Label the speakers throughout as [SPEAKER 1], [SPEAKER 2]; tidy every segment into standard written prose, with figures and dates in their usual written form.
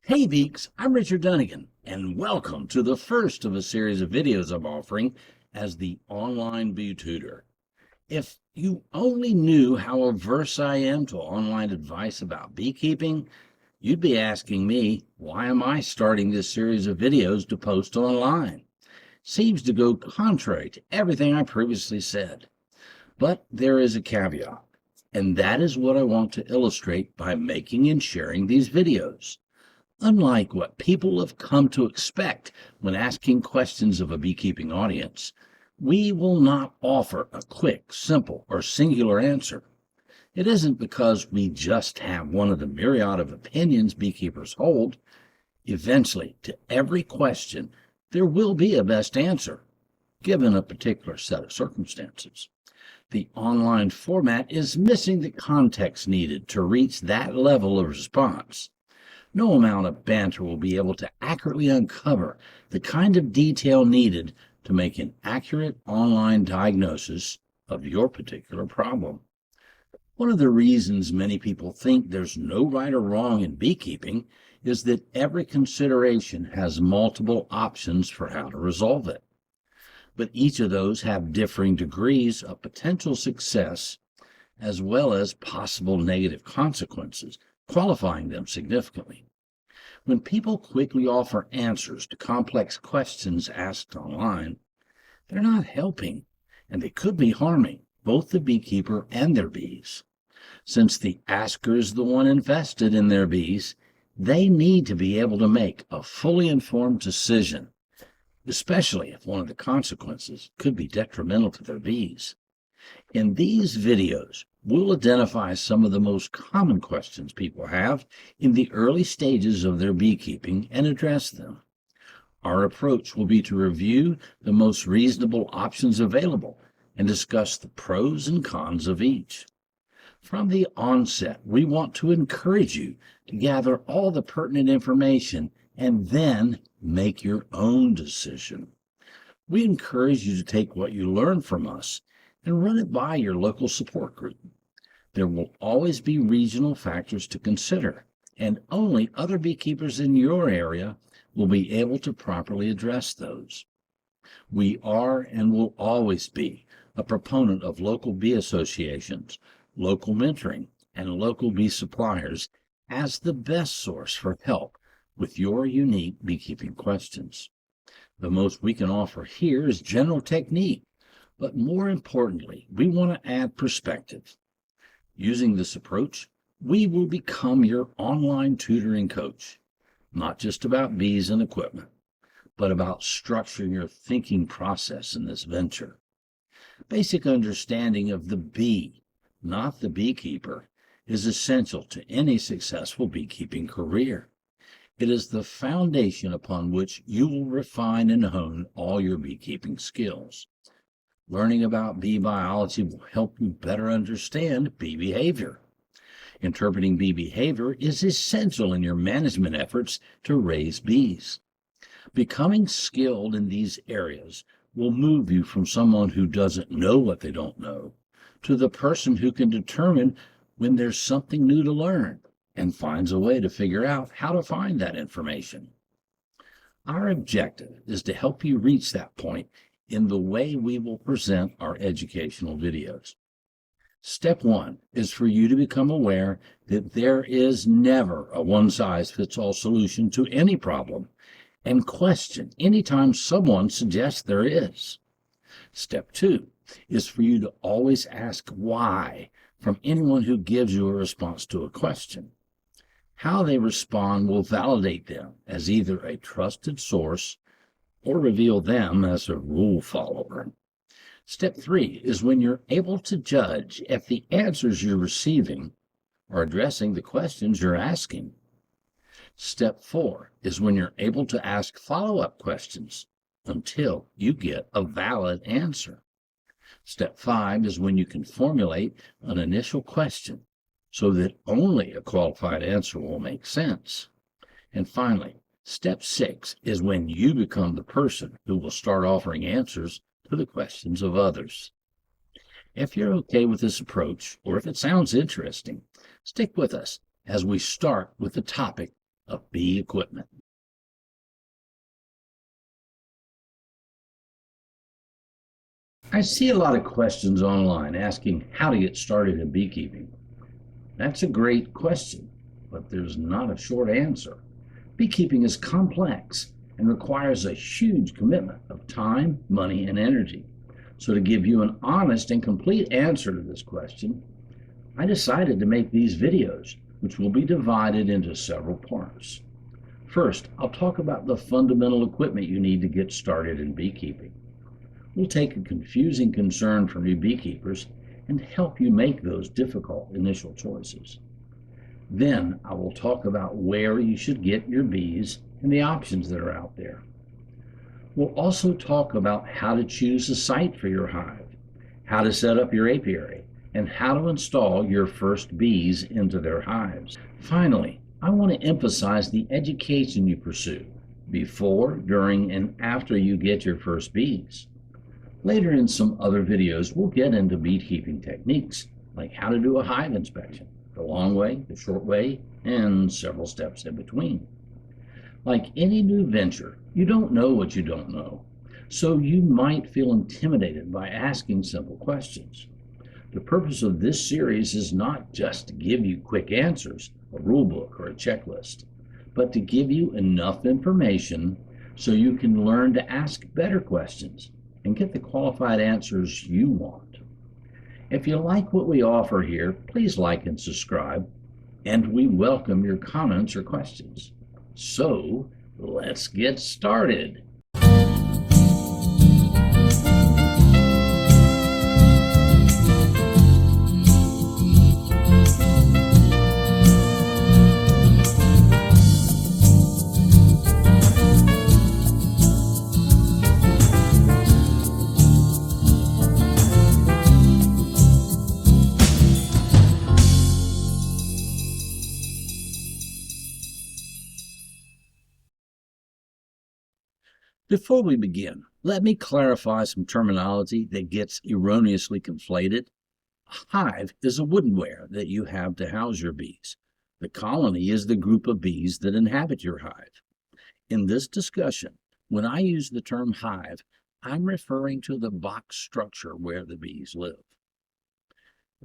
[SPEAKER 1] Hey Beaks, I'm Richard Dunnigan, and welcome to the first of a series of videos I'm offering as the online bee tutor. If you only knew how averse I am to online advice about beekeeping, you'd be asking me, why am I starting this series of videos to post online? Seems to go contrary to everything I previously said. But there is a caveat, and that is what I want to illustrate by making and sharing these videos. Unlike what people have come to expect when asking questions of a beekeeping audience, we will not offer a quick, simple, or singular answer. It isn't because we just have one of the myriad of opinions beekeepers hold. Eventually, to every question, there will be a best answer, given a particular set of circumstances. The online format is missing the context needed to reach that level of response. No amount of banter will be able to accurately uncover the kind of detail needed to make an accurate online diagnosis of your particular problem. One of the reasons many people think there's no right or wrong in beekeeping is that every consideration has multiple options for how to resolve it. But each of those have differing degrees of potential success as well as possible negative consequences, qualifying them significantly. When people quickly offer answers to complex questions asked online, they're not helping, and they could be harming both the beekeeper and their bees. Since the asker is the one invested in their bees, they need to be able to make a fully informed decision, especially if one of the consequences could be detrimental to their bees. In these videos, we'll identify some of the most common questions people have in the early stages of their beekeeping and address them. Our approach will be to review the most reasonable options available and discuss the pros and cons of each. From the onset, we want to encourage you to gather all the pertinent information and then make your own decision. We encourage you to take what you learn from us and run it by your local support group. There will always be regional factors to consider, and only other beekeepers in your area will be able to properly address those. We are and will always be a proponent of local bee associations, local mentoring, and local bee suppliers as the best source for help with your unique beekeeping questions. The most we can offer here is general technique, but more importantly, we want to add perspective. Using this approach, we will become your online tutoring coach, not just about bees and equipment, but about structuring your thinking process in this venture. Basic understanding of the bee, not the beekeeper, is essential to any successful beekeeping career. It is the foundation upon which you will refine and hone all your beekeeping skills. Learning about bee biology will help you better understand bee behavior. Interpreting bee behavior is essential in your management efforts to raise bees. Becoming skilled in these areas will move you from someone who doesn't know what they don't know to the person who can determine when there's something new to learn and finds a way to figure out how to find that information. Our objective is to help you reach that point in the way we will present our educational videos. Step one is for you to become aware that there is never a one-size-fits-all solution to any problem, and question anytime someone suggests there is. Step two is for you to always ask why from anyone who gives you a response to a question. How they respond will validate them as either a trusted source or reveal them as a rule follower. Step three is when you're able to judge if the answers you're receiving are addressing the questions you're asking. Step four is when you're able to ask follow-up questions until you get a valid answer. Step five is when you can formulate an initial question so that only a qualified answer will make sense. And finally, step six is when you become the person who will start offering answers to the questions of others. If you're okay with this approach, or if it sounds interesting, stick with us as we start with the topic of bee equipment. I see a lot of questions online asking how to get started in beekeeping. That's a great question, but there's not a short answer. Beekeeping is complex and requires a huge commitment of time, money, and energy. So, to give you an honest and complete answer to this question, I decided to make these videos, which will be divided into several parts. First, I'll talk about the fundamental equipment you need to get started in beekeeping. We'll take a confusing concern for new beekeepers and help you make those difficult initial choices. Then I will talk about where you should get your bees and the options that are out there. We'll also talk about how to choose a site for your hive, how to set up your apiary, and how to install your first bees into their hives. Finally, I want to emphasize the education you pursue before, during, and after you get your first bees. Later in some other videos, we'll get into beekeeping techniques, like how to do a hive inspection, the long way, the short way, and several steps in between. Like any new venture, you don't know what you don't know, so you might feel intimidated by asking simple questions. The purpose of this series is not just to give you quick answers, a rule book, or a checklist, but to give you enough information so you can learn to ask better questions and get the qualified answers you want. If you like what we offer here, please like and subscribe, and we welcome your comments or questions. So, let's get started. Before we begin, let me clarify some terminology that gets erroneously conflated. A hive is a woodenware that you have to house your bees. The colony is the group of bees that inhabit your hive. In this discussion, when I use the term hive, I'm referring to the box structure where the bees live.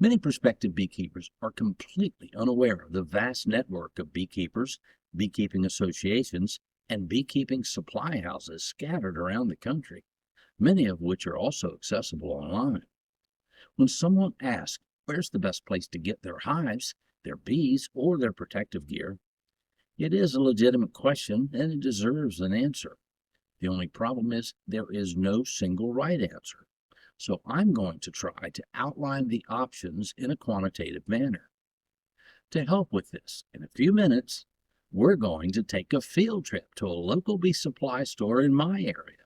[SPEAKER 1] Many prospective beekeepers are completely unaware of the vast network of beekeepers, beekeeping associations, and beekeeping supply houses scattered around the country, many of which are also accessible online. When someone asks where's the best place to get their hives, their bees, or their protective gear, it is a legitimate question and it deserves an answer. The only problem is there is no single right answer. So I'm going to try to outline the options in a quantitative manner. To help with this, in a few minutes, we're going to take a field trip to a local bee supply store in my area.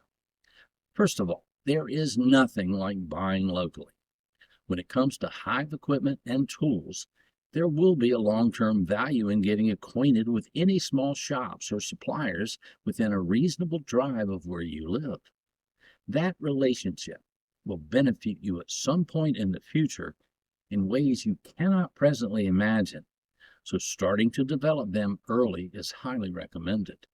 [SPEAKER 1] First of all, there is nothing like buying locally. When it comes to hive equipment and tools, there will be a long-term value in getting acquainted with any small shops or suppliers within a reasonable drive of where you live. That relationship will benefit you at some point in the future in ways you cannot presently imagine, so starting to develop them early is highly recommended.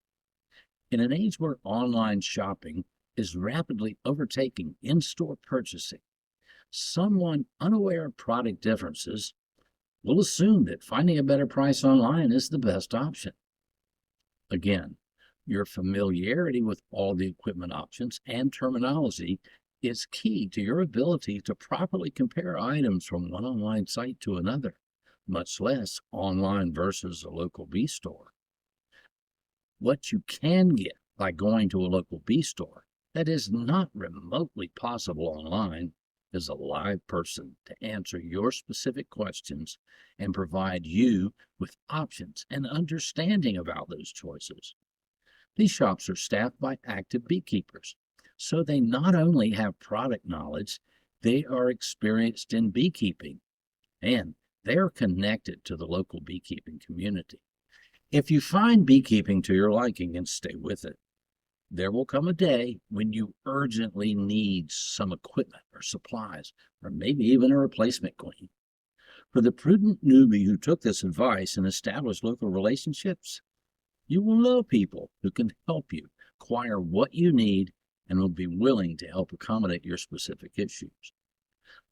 [SPEAKER 1] In an age where online shopping is rapidly overtaking in-store purchasing, someone unaware of product differences will assume that finding a better price online is the best option. Again, your familiarity with all the equipment options and terminology is key to your ability to properly compare items from one online site to another, much less online versus a local bee store. What you can get by going to a local bee store that is not remotely possible online is a live person to answer your specific questions and provide you with options and understanding about those choices. These shops are staffed by active beekeepers, so they not only have product knowledge, they are experienced in beekeeping, and they are connected to the local beekeeping community. If you find beekeeping to your liking and stay with it, there will come a day when you urgently need some equipment or supplies, or maybe even a replacement queen. For the prudent newbie who took this advice and established local relationships, You will know people who can help you acquire what you need and will be willing to help accommodate your specific issues.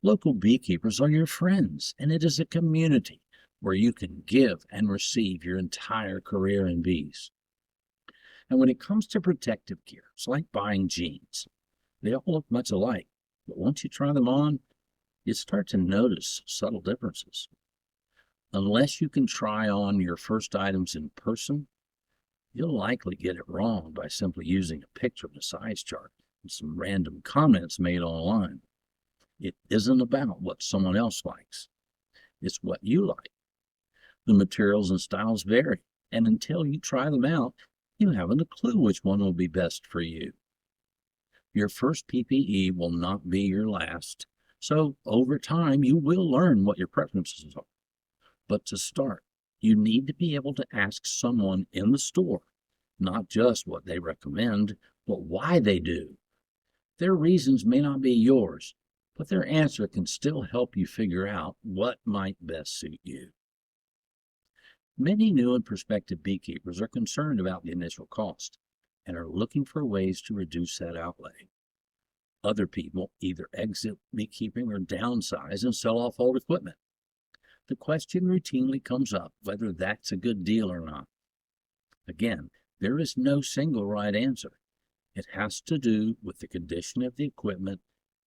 [SPEAKER 1] Local beekeepers are your friends, and it is a community where you can give and receive your entire career in bees. And when it comes to protective gear, it's like buying jeans. They all look much alike, but once you try them on, you start to notice subtle differences. Unless you can try on your first items in person, you'll likely get it wrong by simply using a picture of the size chart and some random comments made online. It isn't about what someone else likes. It's what you like. The materials and styles vary, and until you try them out, you haven't a clue which one will be best for you. Your first PPE will not be your last, so over time you will learn what your preferences are. But to start, you need to be able to ask someone in the store, not just what they recommend, but why they do. Their reasons may not be yours, but their answer can still help you figure out what might best suit you. Many new and prospective beekeepers are concerned about the initial cost and are looking for ways to reduce that outlay. Other people either exit beekeeping or downsize and sell off old equipment. The question routinely comes up whether that's a good deal or not. Again, there is no single right answer. It has to do with the condition of the equipment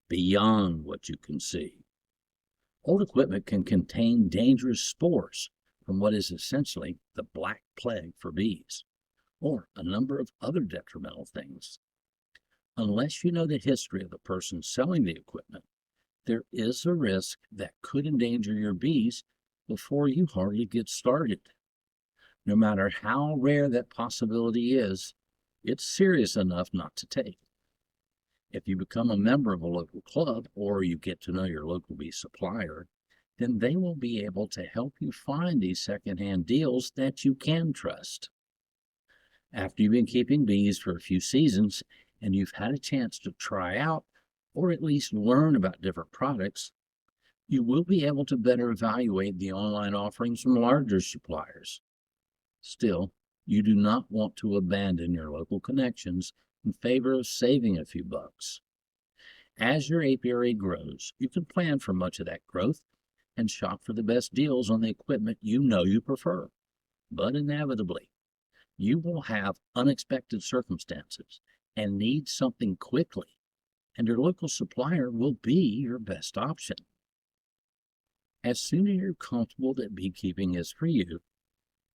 [SPEAKER 1] beyond what you can see. Old equipment can contain dangerous spores from what is essentially the black plague for bees, or a number of other detrimental things. Unless you know the history of the person selling the equipment, there is a risk that could endanger your bees before you hardly get started. No matter how rare that possibility is, it's serious enough not to take. If you become a member of a local club or you get to know your local bee supplier, then they will be able to help you find these secondhand deals that you can trust. After you've been keeping bees for a few seasons and you've had a chance to try out or at least learn about different products, you will be able to better evaluate the online offerings from larger suppliers. Still, you do not want to abandon your local connections in favor of saving a few bucks. As your apiary grows, you can plan for much of that growth and shop for the best deals on the equipment you know you prefer. But inevitably, you will have unexpected circumstances and need something quickly, and your local supplier will be your best option. As soon as you're comfortable that beekeeping is for you,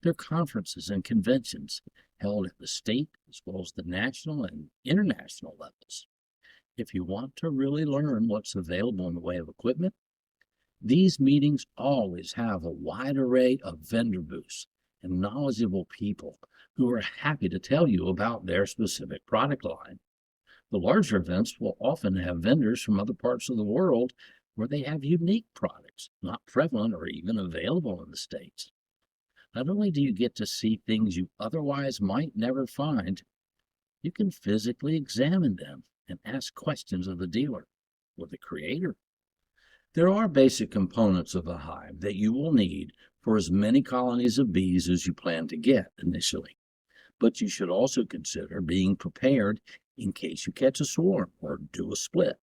[SPEAKER 1] there are conferences and conventions held at the state as well as the national and international levels. If you want to really learn what's available in the way of equipment, these meetings always have a wide array of vendor booths and knowledgeable people who are happy to tell you about their specific product line. The larger events will often have vendors from other parts of the world where they have unique products not prevalent or even available in the States. Not only do you get to see things you otherwise might never find, you can physically examine them and ask questions of the dealer or the creator. There are basic components of a hive that you will need for as many colonies of bees as you plan to get initially, but you should also consider being prepared in case you catch a swarm or do a split.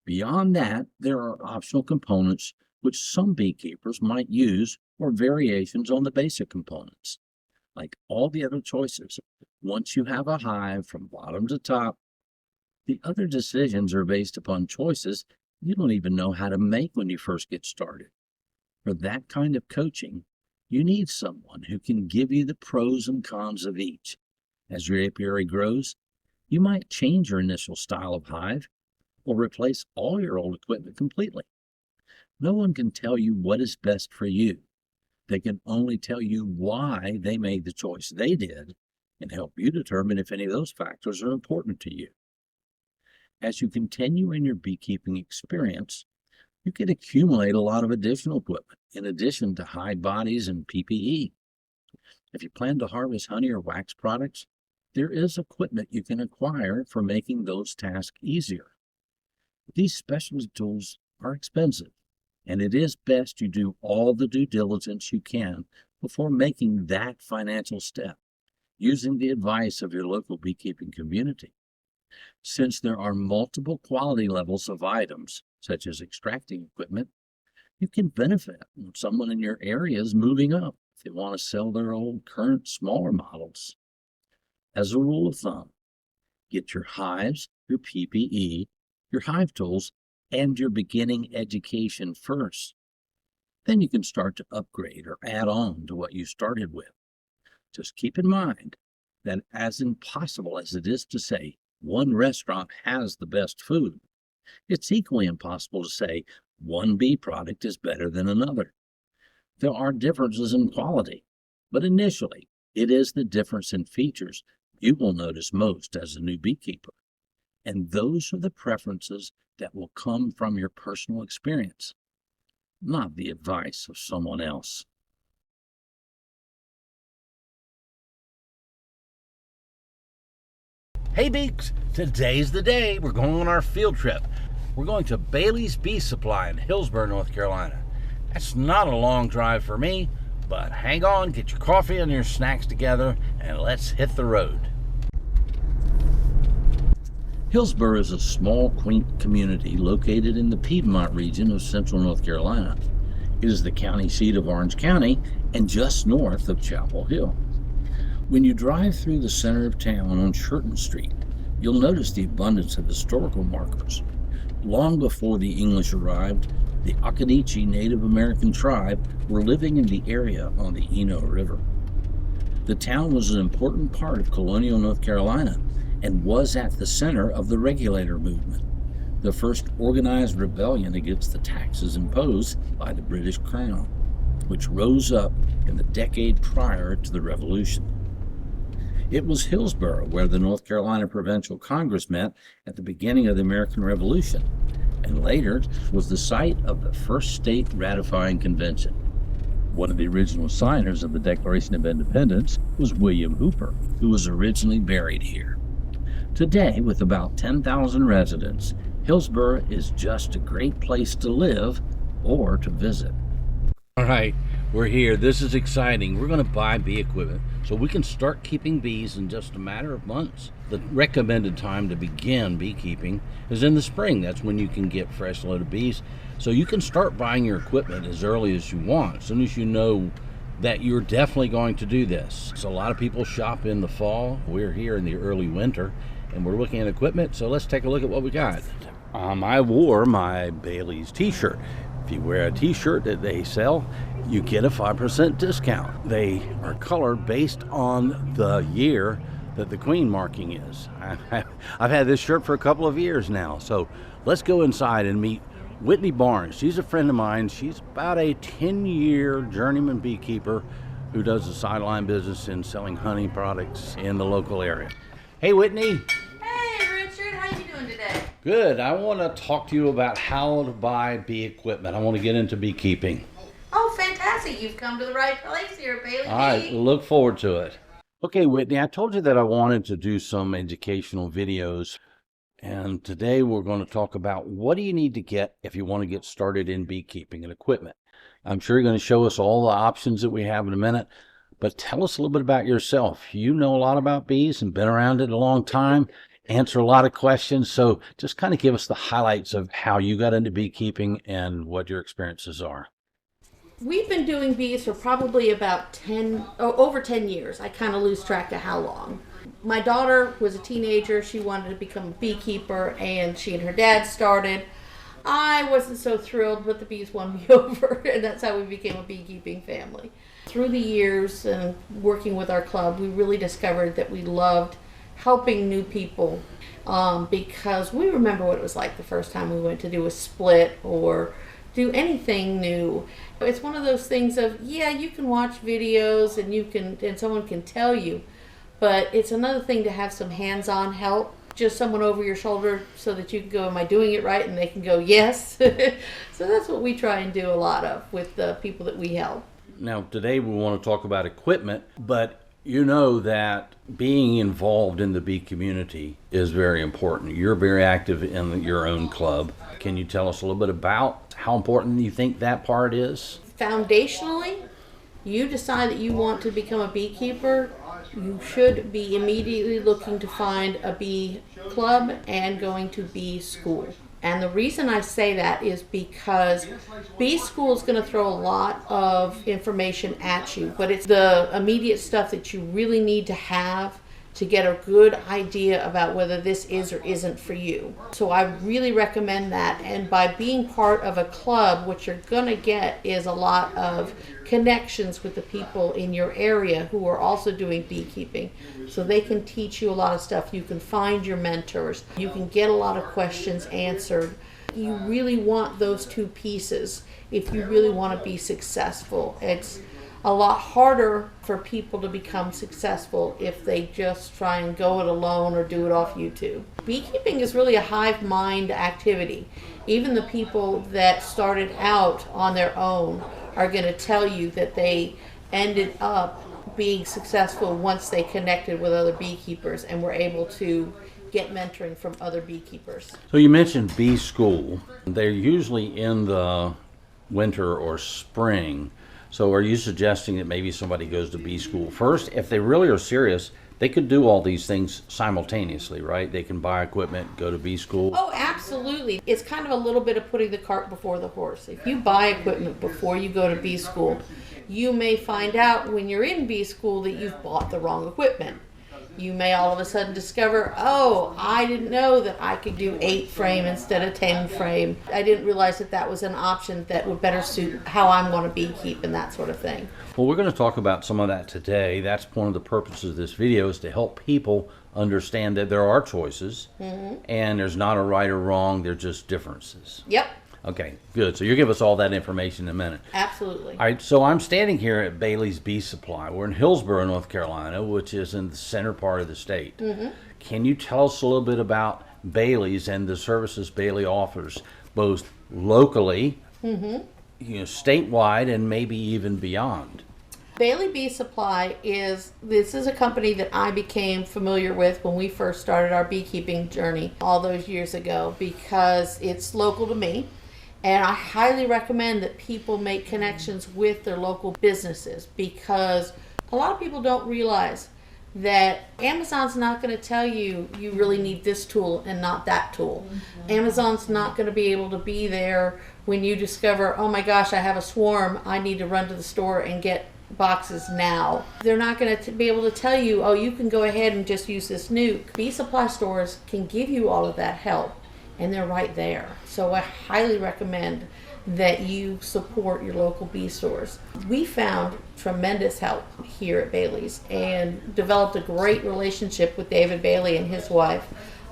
[SPEAKER 1] Beyond that, there are optional components which some beekeepers might use or variations on the basic components. Like all the other choices, once you have a hive from bottom to top, the other decisions are based upon choices you don't even know how to make when you first get started. For that kind of coaching, you need someone who can give you the pros and cons of each. As your apiary grows, you might change your initial style of hive or replace all your old equipment completely. No one can tell you what is best for you. They can only tell you why they made the choice they did and help you determine if any of those factors are important to you. As you continue in your beekeeping experience, you can accumulate a lot of additional equipment in addition to hide bodies and PPE. If you plan to harvest honey or wax products, there is equipment you can acquire for making those tasks easier. These specialty tools are expensive, and it is best you do all the due diligence you can before making that financial step. using the advice of your local beekeeping community. Since there are multiple quality levels of items, such as extracting equipment, you can benefit when someone in your area is moving up if they want to sell their old current smaller models. As a rule of thumb, get your hives, your PPE, your hive tools, and your beginning education first. Then you can start to upgrade or add on to what you started with. Just keep in mind that as impossible as it is to say one restaurant has the best food, it's equally impossible to say one bee product is better than another. There are differences in quality, but initially, it is the difference in features you will notice most as a new beekeeper. And those are the preferences that will come from your personal experience, not the advice of someone else. Hey Beaks, today's the day. We're going on our field trip. We're going to Bailey's Bee Supply in Hillsborough, North Carolina. That's not a long drive for me, but hang on, get your coffee and your snacks together, and let's hit the road. Hillsborough is a small, quaint community located in the Piedmont region of central North Carolina. It is the county seat of Orange County and just north of Chapel Hill. When you drive through the center of town on Churton Street, you'll notice the abundance of historical markers. Long before the English arrived, the Occaneechi Native American tribe were living in the area on the Eno River. The town was an important part of colonial North Carolina and was at the center of the regulator movement, the first organized rebellion against the taxes imposed by the British Crown, which rose up in the decade prior to the Revolution. It was Hillsborough where the North Carolina Provincial Congress met at the beginning of the American Revolution, and later was the site of the first state ratifying convention. One of the original signers of the Declaration of Independence was William Hooper, who was originally buried here. Today, with about 10,000 residents, Hillsborough is just a great place to live or to visit. All right, we're here. This is exciting. We're going to buy bee equipment so we can start keeping bees in just a matter of months. The recommended time to begin beekeeping is in the spring. That's when you can get fresh loaded bees. So you can start buying your equipment as early as you want, as soon as you know that you're definitely going to do this. So a lot of people shop in the fall. We're here in the early winter and we're looking at equipment. So let's take a look at what we got. I wore my Bailey's t-shirt. If you wear a t-shirt that they sell, you get a 5% discount. They are colored based on the year that the queen marking is. I've had this shirt for a couple of years now. So let's go inside and meet Whitney Barnes. She's a friend of mine. She's about a 10-year journeyman beekeeper who does a sideline business in selling honey products in the local area. Hey Whitney.
[SPEAKER 2] Hey Richard, how you doing today?
[SPEAKER 1] Good. I want to talk to you about how to buy bee equipment. I want to get into beekeeping.
[SPEAKER 2] Oh, fantastic. You've come to the right place here at Bailey
[SPEAKER 1] I
[SPEAKER 2] Bee.
[SPEAKER 1] look forward to it. Okay, Whitney, I told you that I wanted to do some educational videos, and today we're going to talk about what do you need to get if you want to get started in beekeeping and equipment. I'm sure you're going to show us all the options that we have in a minute, but tell us a little bit about yourself. You know a lot about bees and been around it a long time, answer a lot of questions, so just kind of give us the highlights of how you got into beekeeping and what your experiences are.
[SPEAKER 2] We've been doing bees for probably about over 10 years. I kind of lose track of how long. My daughter was a teenager. She wanted to become a beekeeper, and she and her dad started. I wasn't so thrilled, but the bees won me over, and that's how we became a beekeeping family. Through the years and working with our club, we really discovered that we loved helping new people because we remember what it was like the first time we went to do a split or do anything new. It's one of those things of, yeah, you can watch videos and someone can tell you, but it's another thing to have some hands-on help, just someone over your shoulder so that you can go, am I doing it right? And they can go, yes. So that's what we try and do a lot of with the people that we help.
[SPEAKER 1] Now, today we want to talk about equipment, but you know that being involved in the bee community is very important. You're very active in your own club. Can you tell us a little bit about how important you think that part is?
[SPEAKER 2] Foundationally, you decide that you want to become a beekeeper, you should be immediately looking to find a bee club and going to bee school. And the reason I say that is because bee school is going to throw a lot of information at you, but it's the immediate stuff that you really need to have to get a good idea about whether this is or isn't for you. So I really recommend that. And by being part of a club, what you're going to get is a lot of connections with the people in your area who are also doing beekeeping. So they can teach you a lot of stuff. You can find your mentors. You can get a lot of questions answered. You really want those two pieces if you really want to be successful. It's a lot harder for people to become successful if they just try and go it alone or do it off YouTube. Beekeeping is really a hive mind activity. Even the people that started out on their own are going to tell you that they ended up being successful once they connected with other beekeepers and were able to get mentoring from other beekeepers.
[SPEAKER 1] So you mentioned bee school. They're usually in the winter or spring. So are you suggesting that maybe somebody goes to bee school first? If they really are serious, they could do all these things simultaneously, right? They can buy equipment, go to bee school.
[SPEAKER 2] Oh, absolutely. It's kind of a little bit of putting the cart before the horse. If you buy equipment before you go to bee school, you may find out when you're in bee school that you've bought the wrong equipment. You may all of a sudden discover, oh, I didn't know that I could do 8 frame instead of 10 frame. I didn't realize that that was an option that would better suit how I'm going to beekeep and that sort of thing.
[SPEAKER 1] Well, we're going to talk about some of that today. That's one of the purposes of this video, is to help people understand that there are choices and there's not a right or wrong, they're just differences.
[SPEAKER 2] Yep.
[SPEAKER 1] Okay, good. So you'll give us all that information in a minute.
[SPEAKER 2] Absolutely.
[SPEAKER 1] All right, so I'm standing here at Bailey's Bee Supply. We're in Hillsborough, North Carolina, which is in the center part of the state. Can you tell us a little bit about Bailey's and the services Bailey offers, both locally, statewide, and maybe even beyond?
[SPEAKER 2] Bailey Bee Supply is a company that I became familiar with when we first started our beekeeping journey all those years ago because it's local to me. And I highly recommend that people make connections with their local businesses because a lot of people don't realize that Amazon's not going to tell you you really need this tool and not that tool. Amazon's not going to be able to be there when you discover, oh my gosh, I have a swarm, I need to run to the store and get boxes now. They're not going to be able to tell you, oh, you can go ahead and just use this nuke. Bee supply stores can give you all of that help, and they're right there. So I highly recommend that you support your local bee stores. We found tremendous help here at Bailey's and developed a great relationship with David Bailey and his wife,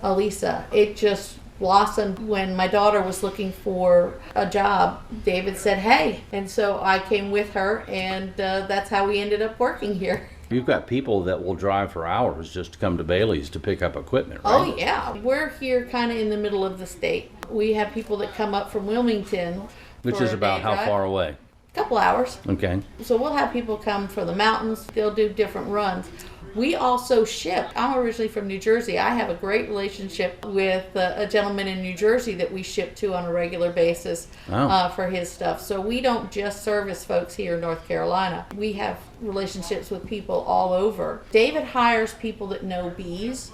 [SPEAKER 2] Elisa. It just blossomed when my daughter was looking for a job. David said, hey, and so I came with her, and that's how we ended up working here.
[SPEAKER 1] You've got people that will drive for hours just to come to Bailey's to pick up equipment, right?
[SPEAKER 2] Oh, yeah. We're here kind of in the middle of the state. We have people that come up from Wilmington.
[SPEAKER 1] Which is about how far away?
[SPEAKER 2] A couple hours.
[SPEAKER 1] Okay.
[SPEAKER 2] So we'll have people come from the mountains. They'll do different runs. We also ship. I'm originally from New Jersey. I have a great relationship with a gentleman in New Jersey that we ship to on a regular basis for his stuff. So we don't just service folks here in North Carolina. We have relationships with people all over. David hires people that know bees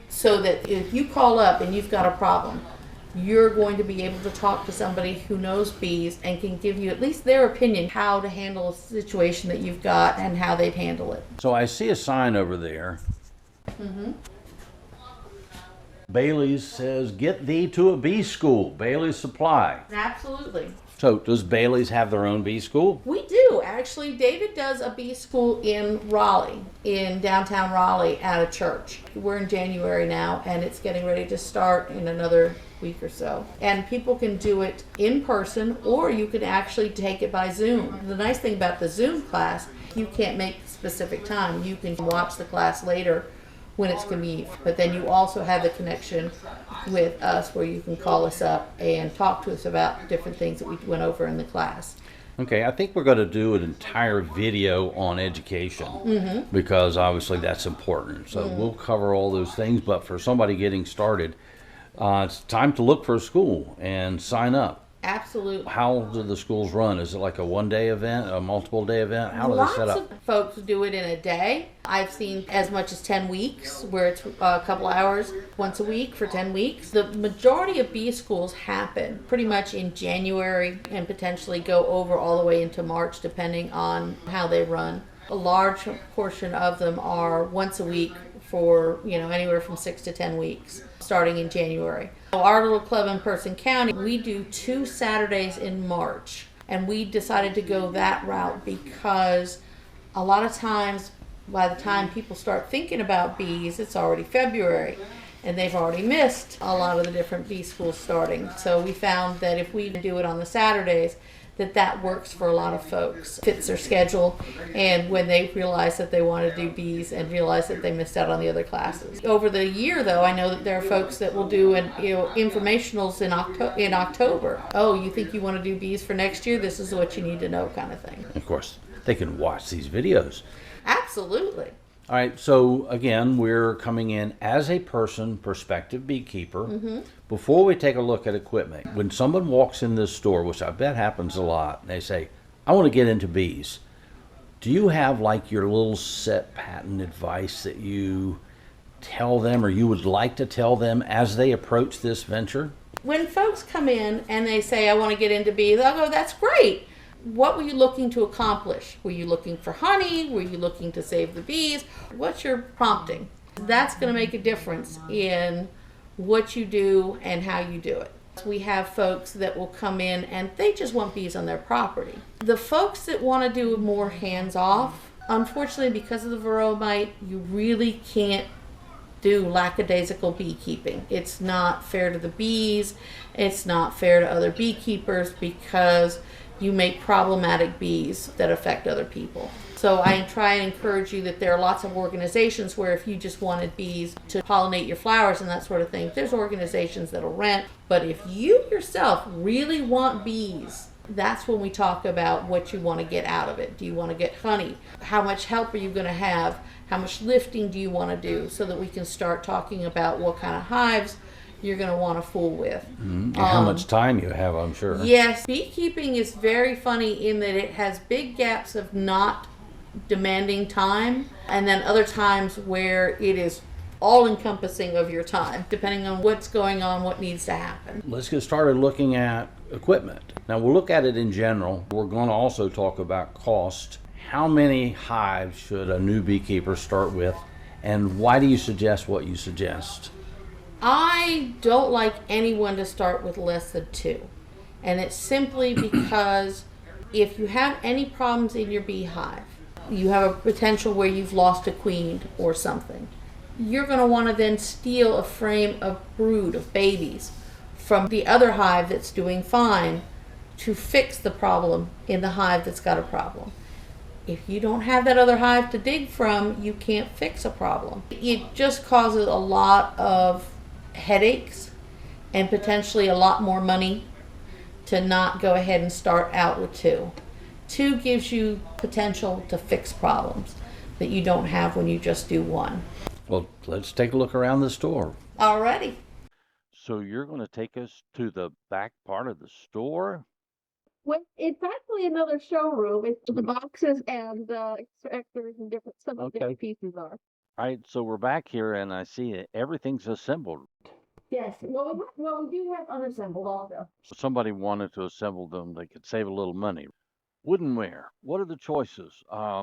[SPEAKER 2] so that if you call up and you've got a problem, you're going to be able to talk to somebody who knows bees and can give you at least their opinion how to handle a situation that you've got and how they'd handle it.
[SPEAKER 1] So I see a sign over there. Bailey's says, get thee to a bee school, Bailey's Supply.
[SPEAKER 2] Absolutely.
[SPEAKER 1] So does Bailey's have their own bee school?
[SPEAKER 2] We do. Actually, David does a bee school in Raleigh, in downtown Raleigh at a church. We're in January now, and it's getting ready to start in another week or so. And people can do it in person, or you can actually take it by Zoom. The nice thing about the Zoom class, you can't make a specific time. You can watch the class later when it's convenient. But then you also have the connection with us where you can call us up and talk to us about different things that we went over in the class.
[SPEAKER 1] Okay, I think we're going to do an entire video on education because obviously that's important. So we'll cover all those things, but for somebody getting started, it's time to look for a school and sign up.
[SPEAKER 2] Absolutely.
[SPEAKER 1] How do the schools run? Is it like a one-day event, a multiple-day event? How do they set
[SPEAKER 2] Lots
[SPEAKER 1] up?
[SPEAKER 2] of folks do it in a day. I've seen as much as 10 weeks where it's a couple hours once a week for 10 weeks. The majority of bee schools happen pretty much in January and potentially go over all the way into March depending on how they run. A large portion of them are once a week for, anywhere from 6 to 10 weeks starting in January. Our little club in Person County, we do 2 Saturdays in March. And we decided to go that route because a lot of times by the time people start thinking about bees, it's already February and they've already missed a lot of the different bee schools starting. So we found that if we do it on the Saturdays, that works for a lot of folks, fits their schedule, and when they realize that they want to do bees and realize that they missed out on the other classes. Over the year, though, I know that there are folks that will do informationals in October. Oh, you think you want to do bees for next year? This is what you need to know, kind of thing.
[SPEAKER 1] Of course, they can watch these videos.
[SPEAKER 2] Absolutely.
[SPEAKER 1] All right, so again, we're coming in as a prospective beekeeper.
[SPEAKER 2] Mm-hmm.
[SPEAKER 1] Before we take a look at equipment, when someone walks in this store, which I bet happens a lot, and they say, I want to get into bees, do you have like your little set patent advice that you tell them or you would like to tell them as they approach this venture?
[SPEAKER 2] When folks come in and they say, I want to get into bees, I'll go, that's great. What were you looking to accomplish? Were you looking for honey? Were you looking to save the bees? What's your prompting? That's going to make a difference in what you do and how you do it. We have folks that will come in and they just want bees on their property. The folks that want to do more hands-off, unfortunately because of the varroa mite, you really can't do lackadaisical beekeeping. It's not fair to the bees. It's not fair to other beekeepers because you make problematic bees that affect other people. So I try and encourage you that there are lots of organizations where if you just wanted bees to pollinate your flowers and that sort of thing, there's organizations that'll rent. But if you yourself really want bees, that's when we talk about what you want to get out of it. Do you want to get honey? How much help are you going to have? How much lifting do you want to do so that we can start talking about what kind of hives you're going to want to fool with.
[SPEAKER 1] And how much time you have, I'm sure.
[SPEAKER 2] Yes, beekeeping is very funny in that it has big gaps of not demanding time, and then other times where it is all encompassing of your time, depending on what's going on, what needs to happen.
[SPEAKER 1] Let's get started looking at equipment. Now we'll look at it in general. We're going to also talk about cost. How many hives should a new beekeeper start with, and why do you suggest what you suggest?
[SPEAKER 2] I don't like anyone to start with less than 2. And it's simply because if you have any problems in your beehive, you have a potential where you've lost a queen or something, you're going to want to then steal a frame of brood of babies from the other hive that's doing fine to fix the problem in the hive that's got a problem. If you don't have that other hive to dig from, you can't fix a problem. It just causes a lot of headaches and potentially a lot more money to not go ahead and start out with 2. 2 gives you potential to fix problems that you don't have when you just do 1.
[SPEAKER 1] Well, let's take a look around the store.
[SPEAKER 2] Alrighty.
[SPEAKER 1] So you're going to take us to the back part of the store?
[SPEAKER 3] Well, it's actually another showroom. It's the boxes and the extractors and some of the different pieces are.
[SPEAKER 1] All right, so we're back here and I see that everything's assembled.
[SPEAKER 3] Yes. Well, we do have unassembled also.
[SPEAKER 1] If somebody wanted to assemble them, they could save a little money. Woodenware, what are the choices? Why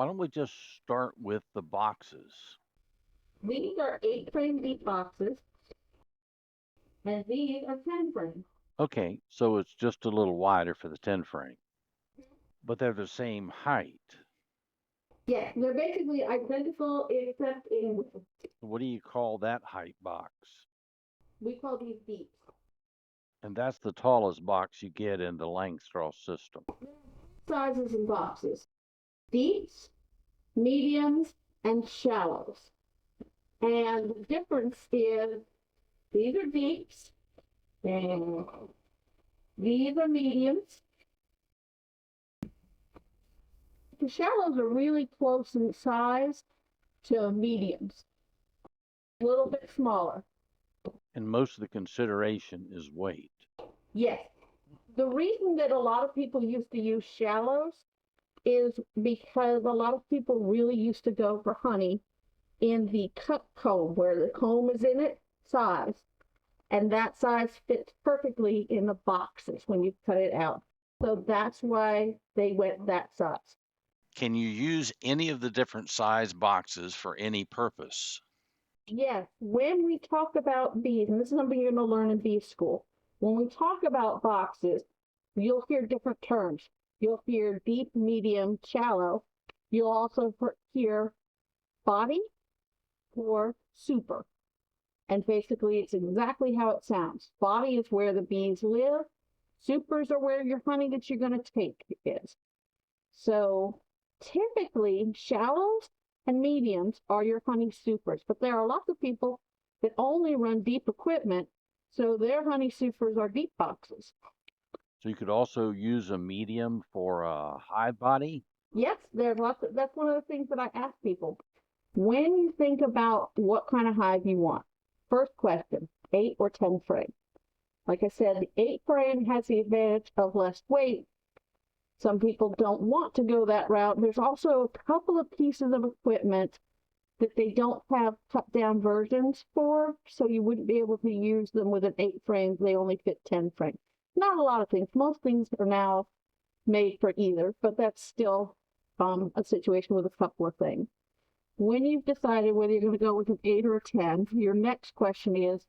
[SPEAKER 1] don't we just start with the boxes?
[SPEAKER 3] These are 8-frame deep boxes, and these are 10-frame.
[SPEAKER 1] Okay, so it's just a little wider for the 10 frame, but they're the same height.
[SPEAKER 3] Yes, they're basically identical except in width.
[SPEAKER 1] What do you call that height box?
[SPEAKER 3] We call these deeps.
[SPEAKER 1] And that's the tallest box you get in the Langstroth system.
[SPEAKER 3] Sizes and boxes: deeps, mediums, and shallows. And the difference is these are deeps, and these are mediums. The shallows are really close in size to mediums, a little bit smaller.
[SPEAKER 1] And most of the consideration is weight.
[SPEAKER 3] Yes, The reason that a lot of people used to use shallows is because a lot of people really used to go for honey in the cut comb, where the comb is in it size, and that size fits perfectly in the boxes when you cut it out. So that's why they went that size.
[SPEAKER 1] Can you use any of the different size boxes for any purpose?
[SPEAKER 3] Yes, when we talk about bees, and this is something you're going to learn in bee school, when we talk about boxes, you'll hear different terms. You'll hear deep, medium, shallow. You'll also hear body or super. And basically, it's exactly how it sounds. Body is where the bees live. Supers are where your honey that you're going to take is. So typically, shallows and mediums are your honey supers, but there are lots of people that only run deep equipment, so their honey supers are deep boxes.
[SPEAKER 1] So you could also use a medium for a hive body?
[SPEAKER 3] Yes, there's lots of, that's one of the things that I ask people. When you think about what kind of hive you want, first question, 8 or 10 frame. Like I said, the 8 frame has the advantage of less weight. Some people don't want to go that route. There's also a couple of pieces of equipment that they don't have cut down versions for, so you wouldn't be able to use them with an 8 frame. They only fit 10 frame. Not a lot of things. Most things are now made for either, but that's still a situation with a couple of things. When you've decided whether you're going to go with an 8 or a 10, your next question is,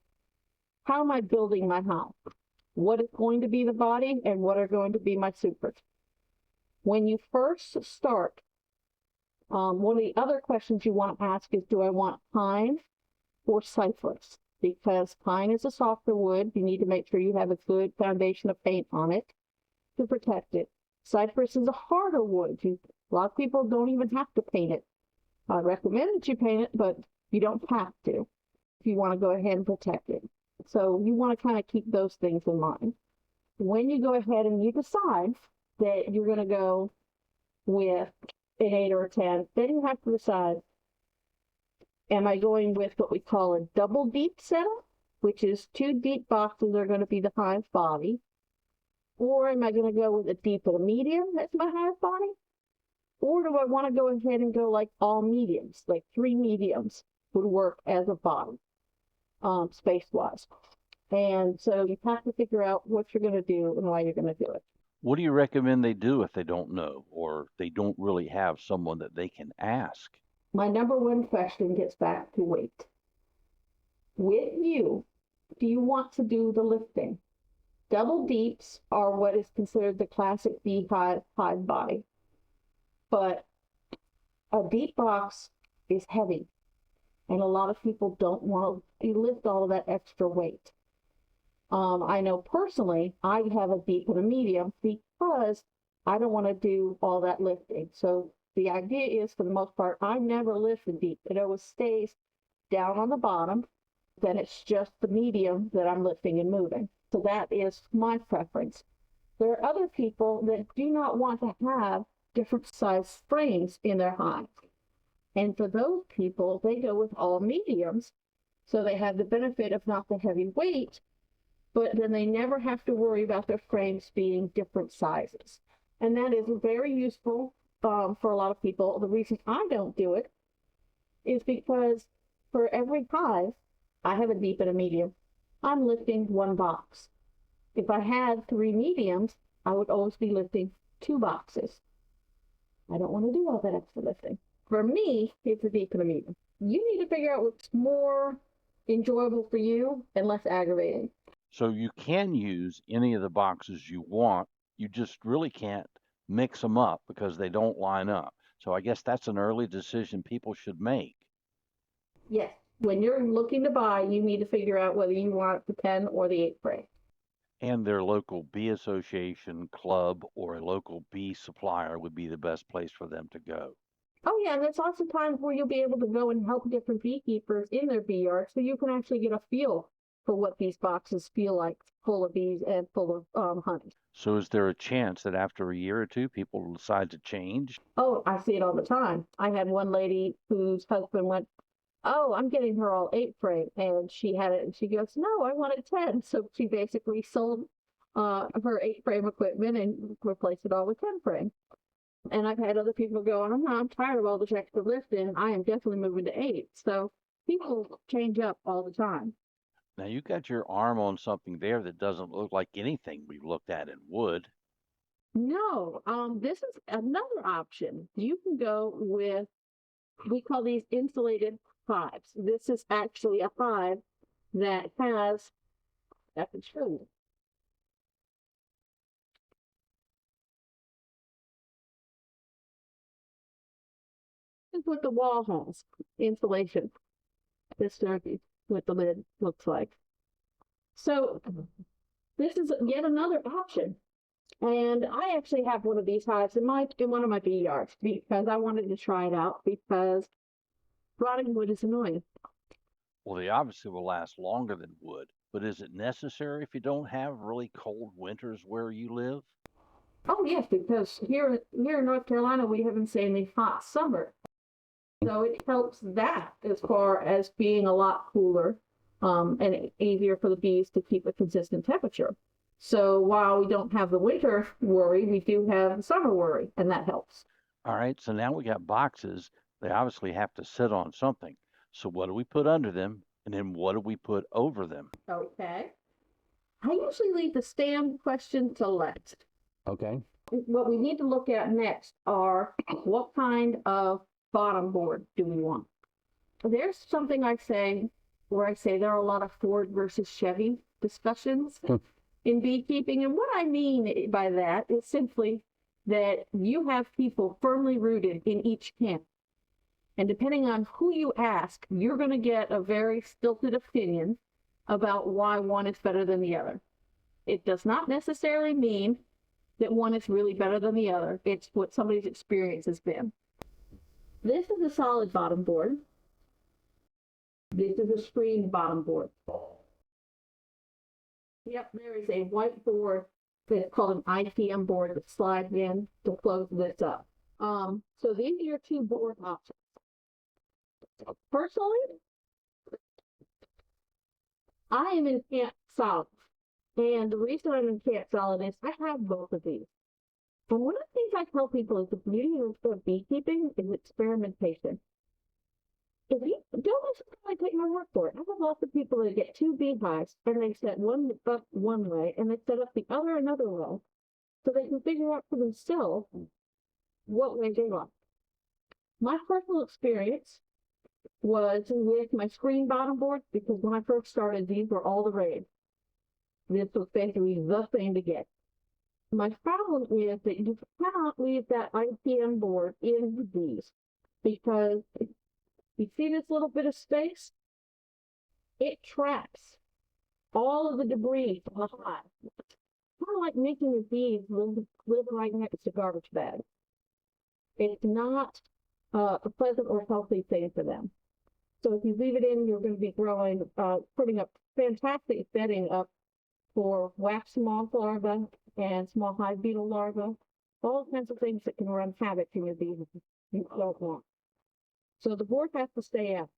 [SPEAKER 3] how am I building my hive? What is going to be the body and what are going to be my supers? When you first start, one of the other questions you want to ask is, do I want pine or cypress? Because pine is a softer wood. You need to make sure you have a good foundation of paint on it to protect it. Cypress is a harder wood. A lot of people don't even have to paint it. I recommend that you paint it, but you don't have to if you want to go ahead and protect it. So you want to kind of keep those things in mind. When you go ahead and you decide that you're going to go with an 8 or a 10, then you have to decide, am I going with what we call a double deep setup, which is 2 deep boxes are going to be the hive body, or am I going to go with a deep and a medium that's my hive body? Or do I want to go ahead and go like all mediums, like 3 mediums would work as a body, space-wise. And so you have to figure out what you're going to do and why you're going to do it.
[SPEAKER 1] What do you recommend they do if they don't know or they don't really have someone that they can ask?
[SPEAKER 3] My number one question gets back to weight. With you, do you want to do the lifting? Double deeps are what is considered the classic beehive hive body. But a deep box is heavy, and a lot of people don't want to lift all of that extra weight. I know personally, I have a deep and a medium because I don't want to do all that lifting. So the idea is, for the most part, I never lift the deep. It always stays down on the bottom. Then it's just the medium that I'm lifting and moving. So that is my preference. There are other people that do not want to have different size frames in their hive. And for those people, they go with all mediums. So they have the benefit of not the heavy weight, but then they never have to worry about their frames being different sizes. And that is very useful for a lot of people. The reason I don't do it is because for every hive, I have a deep and a medium. I'm lifting 1 box. If I had 3 mediums, I would always be lifting 2 boxes. I don't want to do all that extra lifting. For me, it's a deep and a medium. You need to figure out what's more enjoyable for you and less aggravating.
[SPEAKER 1] So you can use any of the boxes you want. You just really can't mix them up because they don't line up. So I guess that's an early decision people should make.
[SPEAKER 3] Yes, when you're looking to buy, you need to figure out whether you want the 10 or the 8 frame.
[SPEAKER 1] And their local bee association, club, or a local bee supplier would be the best place for them to go.
[SPEAKER 3] Oh yeah, and there's lots of times where you'll be able to go and help different beekeepers in their bee yard, so you can actually get a feel for what these boxes feel like, full of bees and full of honey.
[SPEAKER 1] So is there a chance that after a year or two, people will decide to change?
[SPEAKER 3] Oh, I see it all the time. I had one lady whose husband went, oh, I'm getting her all 8 frame, and she had it, and she goes, no, I want it 10. So she basically sold her 8-frame equipment and replace it all with 10-frame. And I've had other people go, I'm tired of all this extra lifting. I am definitely moving to 8. So people change up all the time.
[SPEAKER 4] Now you got your arm on something there that doesn't look like anything we've looked at in wood.
[SPEAKER 3] No, this is another option. You can go with, we call these insulated hives. This is actually a hive that has, I can show you. This is what the wall has, insulation. This is what the lid looks like. So this is yet another option. And I actually have one of these hives in one of my bee yards because I wanted to try it out because rotting wood is annoying.
[SPEAKER 4] Well, they obviously will last longer than wood, but is it necessary if you don't have really cold winters where you live?
[SPEAKER 3] Oh yes, because here in North Carolina we have insanely hot summer. So it helps that as far as being a lot cooler and easier for the bees to keep a consistent temperature. So while we don't have the winter worry, we do have the summer worry, and that helps.
[SPEAKER 4] All right, so now we got boxes. They obviously have to sit on something. So what do we put under them? And then what do we put over them?
[SPEAKER 3] Okay. I usually leave the stand question to last.
[SPEAKER 1] Okay.
[SPEAKER 3] What we need to look at next are what kind of bottom board do we want? There's something I say where I say there are a lot of Ford versus Chevy discussions in beekeeping. And what I mean by that is simply that you have people firmly rooted in each camp. And depending on who you ask, you're going to get a very stilted opinion about why one is better than the other. It does not necessarily mean that one is really better than the other. It's what somebody's experience has been. This is a solid bottom board. This is a screened bottom board. Yep, there is a white board that's called an ITM board that slides in to close this up. So these are your two board options. Personally, I am in Camp Solid. And the reason I'm in Camp Solid is I have both of these. And one of the things I tell people is the beauty of beekeeping is experimentation. If you don't necessarily take my word for it, I have lots of people that get 2 beehives and they set one up one way and they set up the other another way so they can figure out for themselves what way they like. My personal experience was with my screen bottom boards because when I first started, these were all the rage. This was basically the thing to get. My problem is that you cannot leave that ITM board in these because you see this little bit of space? It traps all of the debris from the hive. Kind of like making your bees live right next to garbage bags. It's not a pleasant or healthy thing for them. So if you leave it in, you're going to be growing, putting up fantastic bedding up for wax moth larvae and small hive beetle larvae, all kinds of things that can run havoc in your bees you don't want. So the board has to stay out.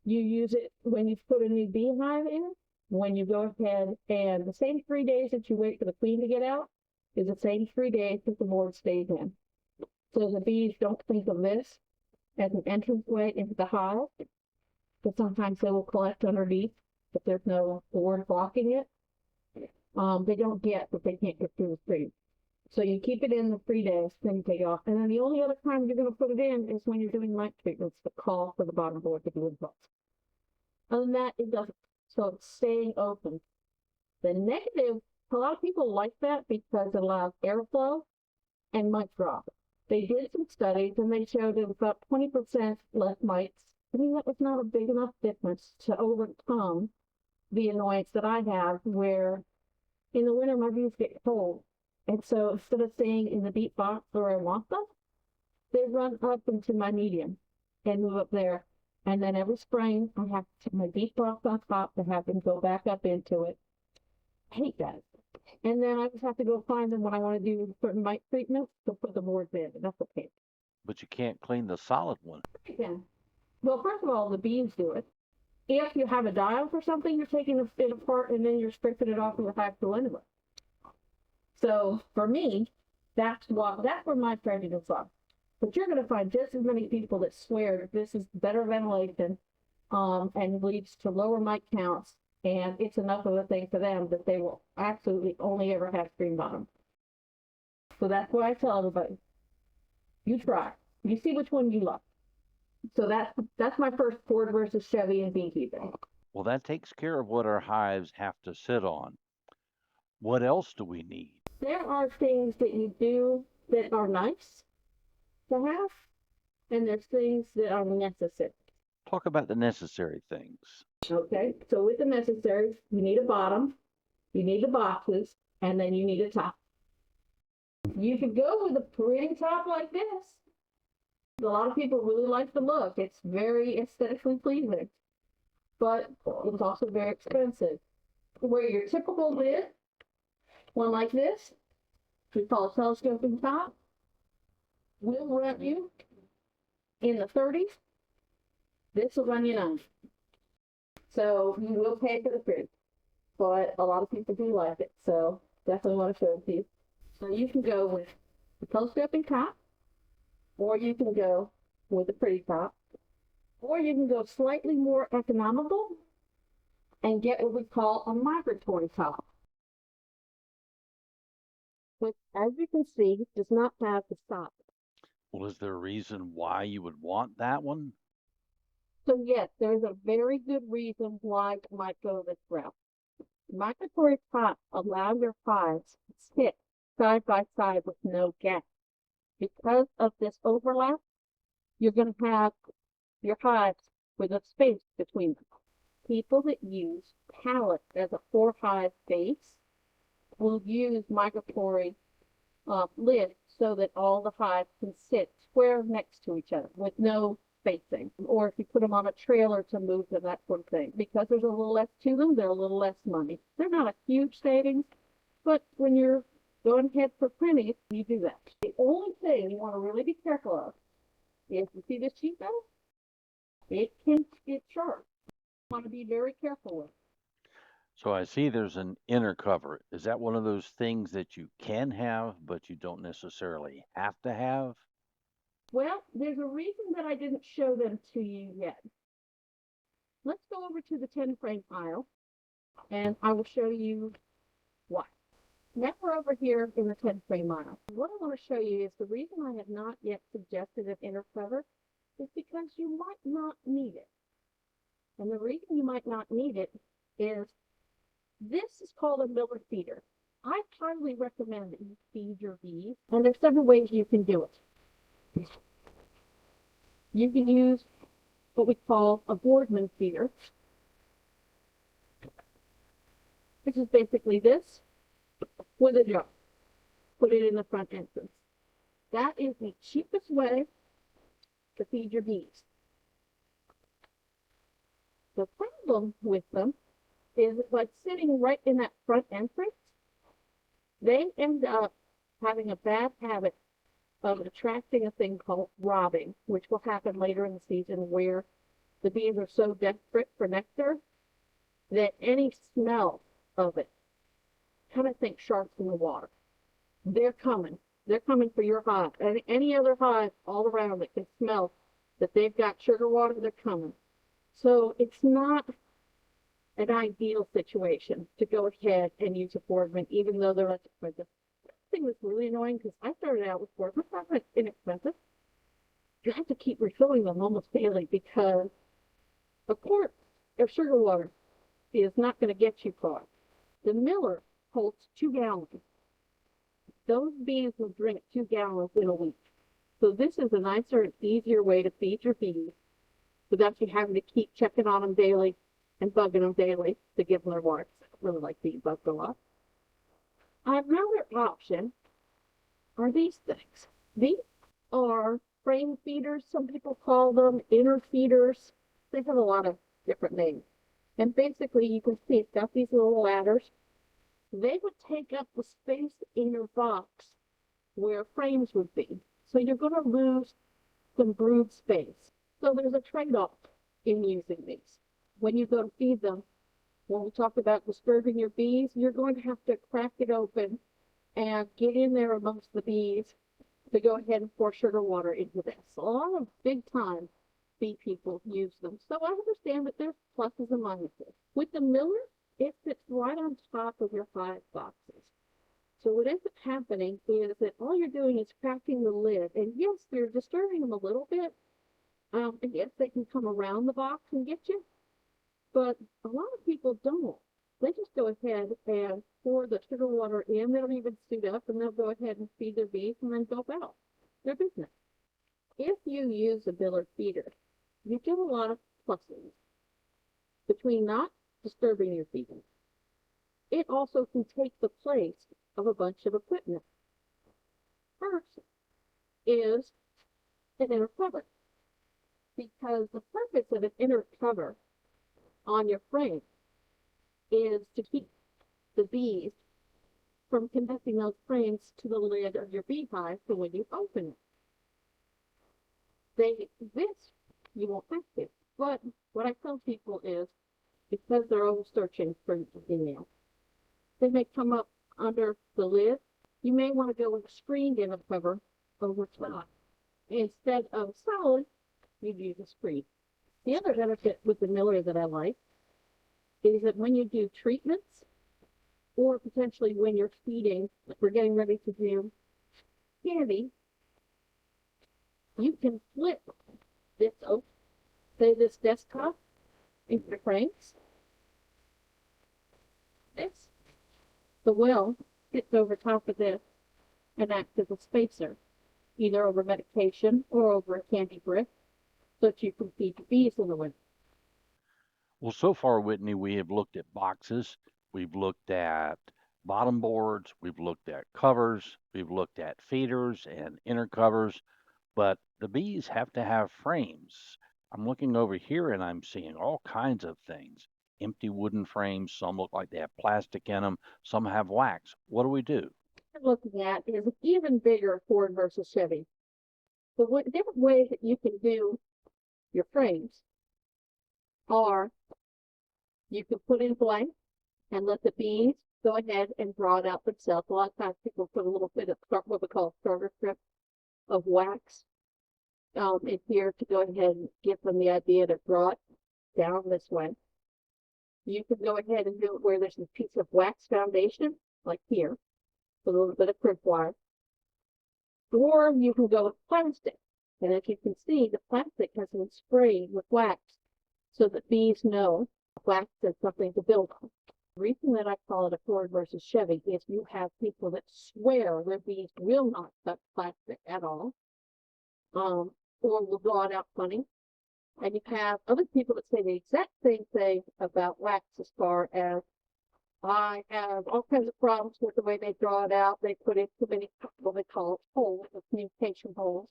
[SPEAKER 3] You use it when you put a new beehive in, when you go ahead, and the same 3 days that you wait for the queen to get out is the same 3 days that the board stays in. So the bees don't think of this as an entranceway into the hive, but sometimes they will collect underneath if there's no board blocking it. They don't get that they can't get through the screen. So you keep it in the 3 days, then you take it off. And then the only other time you're going to put it in is when you're doing light treatments that call for the bottom board to be involved. Other than that, it doesn't. So it's staying open. The negative, a lot of people like that because it allows airflow and mite drop. They did some studies and they showed it about 20% less mites. I mean, that was not a big enough difference to overcome the annoyance that I have where in the winter my bees get cold. And so instead of staying in the deep box where I want them, they run up into my medium and move up there. And then every spring I have to take my deep box on top to have them go back up into it. I hate that. And then I just have to go find them when I want to do certain mite treatments to put the boards in. That's okay.
[SPEAKER 4] But you can't clean the solid one.
[SPEAKER 3] Again, well, first of all, the bees do it. If you have a dial for something, you're taking it apart and then you're stripping it off with a hive tool anyway. So for me, that's where my prejudice are. But you're going to find just as many people that swear that this is better ventilation, and leads to lower mite counts, and it's enough of a thing for them that they will absolutely only ever have screen bottom. So that's what I tell everybody. You try. You see which one you love. So that's my first Ford versus Chevy in beekeeping.
[SPEAKER 4] Well, that takes care of what our hives have to sit on. What else do we need?
[SPEAKER 3] There are things that you do that are nice to have, and there's things that are necessary.
[SPEAKER 4] Talk about the necessary things.
[SPEAKER 3] Okay, so with the necessaries, you need a bottom, you need the boxes, and then you need a top. You could go with a pretty top like this. A lot of people really like the look. It's very aesthetically pleasing, but it's also very expensive. Where your typical lid, one like this, we call a telescoping top, will run you in the 30s. This will run you 9. So you will pay for the print, but a lot of people do like it, so definitely want to show it to you. So you can go with the telescoping top, or you can go with a pretty top, or you can go slightly more economical and get what we call a migratory top, which, as you can see, does not have the stop.
[SPEAKER 4] Well, is there a reason why you would want that one?
[SPEAKER 3] So yes, there's a very good reason why you might go this route. Migratory tops allow your hives to sit side by side with no gap. Because of this overlap, you're going to have your hives with a space between them. People that use pallets as a 4-hive base will use migratory lids so that all the hives can sit square next to each other with no spacing. Or if you put them on a trailer to move them, that sort of thing. Because there's a little less to them, they're a little less money. They're not a huge savings, but when you're going ahead for printing, you do that. The only thing you want to really be careful of is, you see this sheet metal? It can get sharp. You want to be very careful with.
[SPEAKER 4] So I see there's an inner cover. Is that one of those things that you can have, but you don't necessarily have to have?
[SPEAKER 3] Well, there's a reason that I didn't show them to you yet. Let's go over to the 10 frame aisle, and I will show you why. Now we're over here in the 10 frame aisle. What I want to show you is the reason I have not yet suggested an inner cover is because you might not need it. And the reason you might not need it is this is called a Miller feeder. I highly recommend that you feed your bees, and there's several ways you can do it. You can use what we call a Boardman feeder, which is basically this with a jar. Put it in the front entrance. That is the cheapest way to feed your bees. The problem with them is that by sitting right in that front entrance, they end up having a bad habit of attracting a thing called robbing, which will happen later in the season, where the bees are so desperate for nectar that any smell of it, kind of think sharks in the water. They're coming. They're coming for your hive. And any other hive all around that can smell that they've got sugar water, they're coming. So it's not an ideal situation to go ahead and use a Boardman, even though they're less expensive. The thing that's really annoying, because I started out with Boardman, it's not inexpensive. You have to keep refilling them almost daily, because a quart of sugar water is not going to get you far. The Miller holds 2 gallons. Those bees will drink 2 gallons in a week. So this is a nicer and easier way to feed your bees without you having to keep checking on them daily and bugging them daily to give them their water. I really like bee bug go off. Another option are these things. These are frame feeders. Some people call them inner feeders. They have a lot of different names. And basically, you can see it's got these little ladders. They would take up the space in your box where frames would be. So you're going to lose some brood space. So there's a trade-off in using these. When you go to feed them, when we talk about disturbing your bees, you're going to have to crack it open and get in there amongst the bees to go ahead and pour sugar water into this. A lot of big time bee people use them. So I understand that there's pluses and minuses. With the miller, it sits right on top of your hive boxes. So what ends up happening is that all you're doing is cracking the lid. And yes, you're disturbing them a little bit. And yes, they can come around the box and get you. But a lot of people don't. They just go ahead and pour the sugar water in. They don't even suit up, and they'll go ahead and feed their bees and then go about their business. If you use a biller feeder, you get a lot of pluses between not disturbing your bees. It also can take the place of a bunch of equipment. First is an inner cover, because the purpose of an inner cover on your frame is to keep the bees from connecting those frames to the lid of your beehive for when you open it. This you won't have to. But what I tell people is, because they're always searching for email, they may come up under the lid. You may want to go with a screened inner cover over top. Instead of solid, you'd use a screen. The other benefit with the miller that I like is that when you do treatments, or potentially when you're feeding, like we're getting ready to do candy, you can flip this open, say this desktop, into frames. The well sits over top of this and acts as a spacer, either over medication or over a candy brick, so that you can feed the bees in the winter.
[SPEAKER 4] Well, so far, Whitney, we have looked at boxes, we've looked at bottom boards, we've looked at covers, we've looked at feeders and inner covers, but the bees have to have frames. I'm looking over here and I'm seeing all kinds of things. Empty wooden frames, some look like they have plastic in them, some have wax. What do we do?
[SPEAKER 3] What we're looking at is an even bigger Ford versus Chevy. The different ways that you can do your frames are you can put in blank and let the bees go ahead and draw it out themselves. A lot of times people put a little bit of what we call starter strip of wax in here to go ahead and give them the idea to draw it down this way. You can go ahead and do it where there's a piece of wax foundation, like here, with a little bit of crimp wire. Or you can go with plastic. And as you can see, the plastic has been sprayed with wax so that bees know wax is something to build on. The reason that I call it a Ford versus Chevy is you have people that swear their bees will not touch plastic at all, or will draw it out funny. And you have other people that say the exact same thing about wax, as far as I have all kinds of problems with the way they draw it out. They put in too many, what they call it, holes, the communication holes.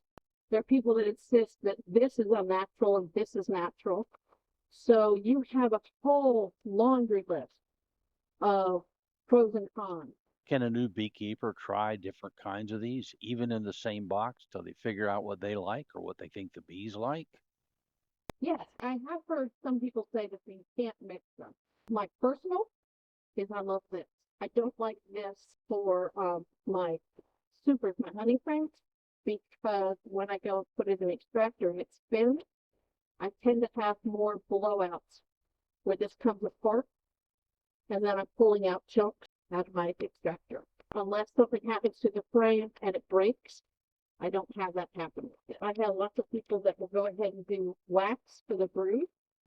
[SPEAKER 3] There are people that insist that this is unnatural and this is natural. So you have a whole laundry list of pros and cons.
[SPEAKER 4] Can a new beekeeper try different kinds of these, even in the same box, till they figure out what they like or what they think the bees like?
[SPEAKER 3] Yes, I have heard some people say that you can't mix them. My personal is I love this. I don't like this for my supers, my honey frames, because when I go put it in the extractor and it spins, I tend to have more blowouts where this comes apart and then I'm pulling out chunks out of my extractor. Unless something happens to the frame and it breaks, I don't have that happen. I have lots of people that will go ahead and do wax for the brood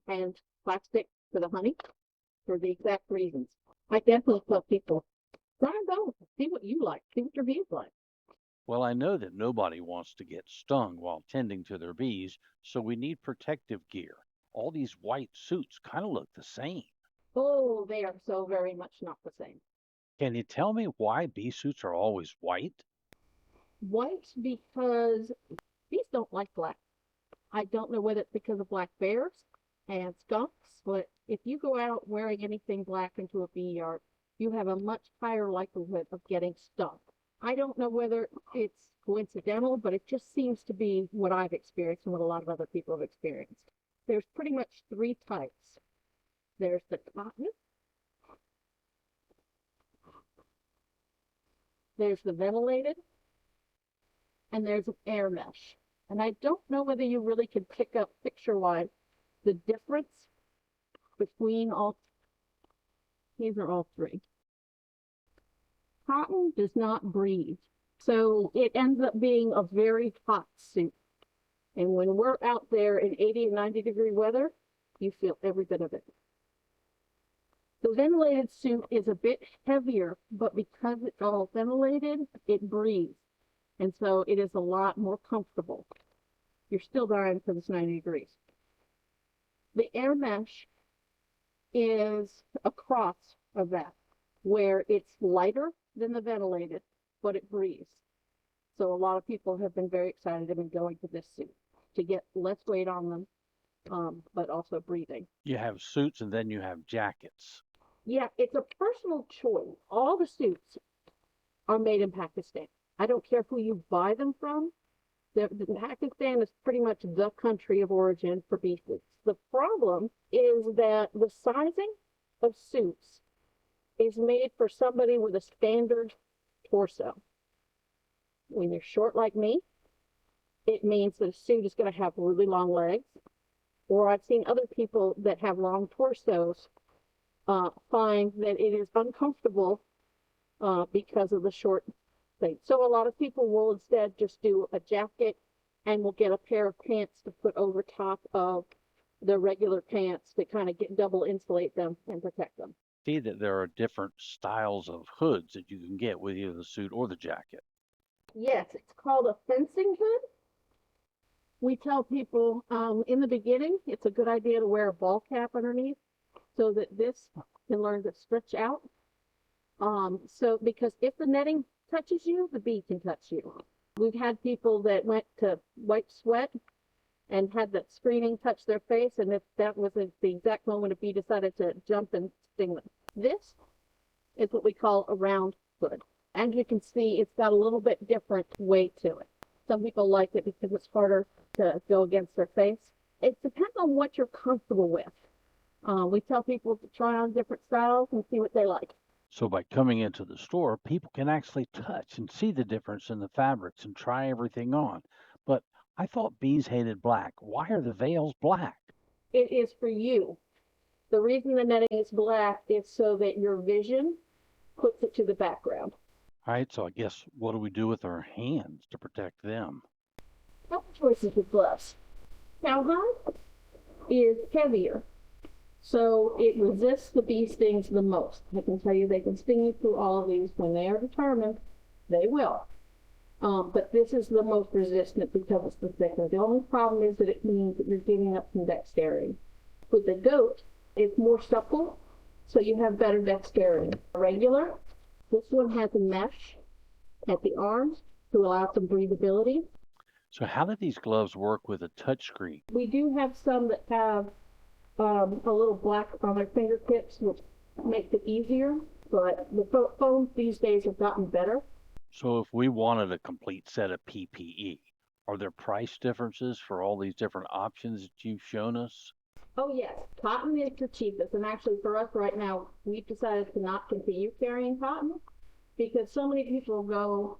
[SPEAKER 3] and plastic for the honey for the exact reasons. I definitely tell people, try both. See what you like. See what your bees like.
[SPEAKER 4] Well, I know that nobody wants to get stung while tending to their bees, so we need protective gear. All these white suits kind of look the same.
[SPEAKER 3] Oh, they are so very much not the same.
[SPEAKER 4] Can you tell me why bee suits are always white?
[SPEAKER 3] White because bees don't like black. I don't know whether it's because of black bears and skunks, but if you go out wearing anything black into a bee yard, you have a much higher likelihood of getting stung. I don't know whether it's coincidental, but it just seems to be what I've experienced and what a lot of other people have experienced. There's pretty much three types. There's the cotton, There's the ventilated, and there's an air mesh. And I don't know whether you really can pick up picture-wise the difference between all. These are all three. Cotton does not breathe, so it ends up being a very hot suit. And when we're out there in 80 and 90-degree weather, you feel every bit of it. The ventilated suit is a bit heavier, but because it's all ventilated, it breathes. And so it is a lot more comfortable. You're still dying because it's 90 degrees. The air mesh is a cross of that, where it's lighter than the ventilated, but it breathes. So a lot of people have been very excited about going to this suit to get less weight on them, but also breathing.
[SPEAKER 4] You have suits and then you have jackets.
[SPEAKER 3] Yeah, it's a personal choice. All the suits are made in Pakistan. I don't care who you buy them from. Pakistan is pretty much the country of origin for bee suits. The problem is that the sizing of suits is made for somebody with a standard torso. When you're short like me, it means that a suit is going to have really long legs. Or I've seen other people that have long torsos find that it is uncomfortable because of the short thing. So a lot of people will instead just do a jacket and will get a pair of pants to put over top of the regular pants to kind of double insulate them and protect them.
[SPEAKER 4] See that there are different styles of hoods that you can get with either the suit or the jacket.
[SPEAKER 3] Yes, it's called a fencing hood. We tell people in the beginning, it's a good idea to wear a ball cap underneath so that this can learn to stretch out. Because if the netting touches you, the bee can touch you. We've had people that went to wipe sweat and had that screening touch their face, and if that was the exact moment a bee decided to jump and sting them. This is what we call a round hood. As you can see, it's got a little bit different weight to it. Some people like it because it's harder to go against their face. It depends on what you're comfortable with. We tell people to try on different styles and see what they like.
[SPEAKER 4] So by coming into the store, people can actually touch and see the difference in the fabrics and try everything on. But I thought bees hated black. Why are the veils black?
[SPEAKER 3] It is for you. The reason the netting is black is so that your vision puts it to the background.
[SPEAKER 4] All right, so I guess what do we do with our hands to protect them?
[SPEAKER 3] Couple choices with gloves. Cowhide is heavier, so it resists the bee stings the most. I can tell you they can sting you through all of these. When they are determined, they will. But this is the most resistant because it's the thicker. The only problem is that it means that you're giving up some dexterity. With the goat, it's more supple, so you have better dexterity. Regular, this one has a mesh at the arms to allow some breathability.
[SPEAKER 4] So how do these gloves work with a touch screen?
[SPEAKER 3] We do have some that have a little black on their fingertips, which makes it easier, but the phones these days have gotten better.
[SPEAKER 4] So if we wanted a complete set of PPE, are there price differences for all these different options that you've shown us?
[SPEAKER 3] Oh yes, cotton is the cheapest, and actually for us right now, we've decided to not continue carrying cotton because so many people go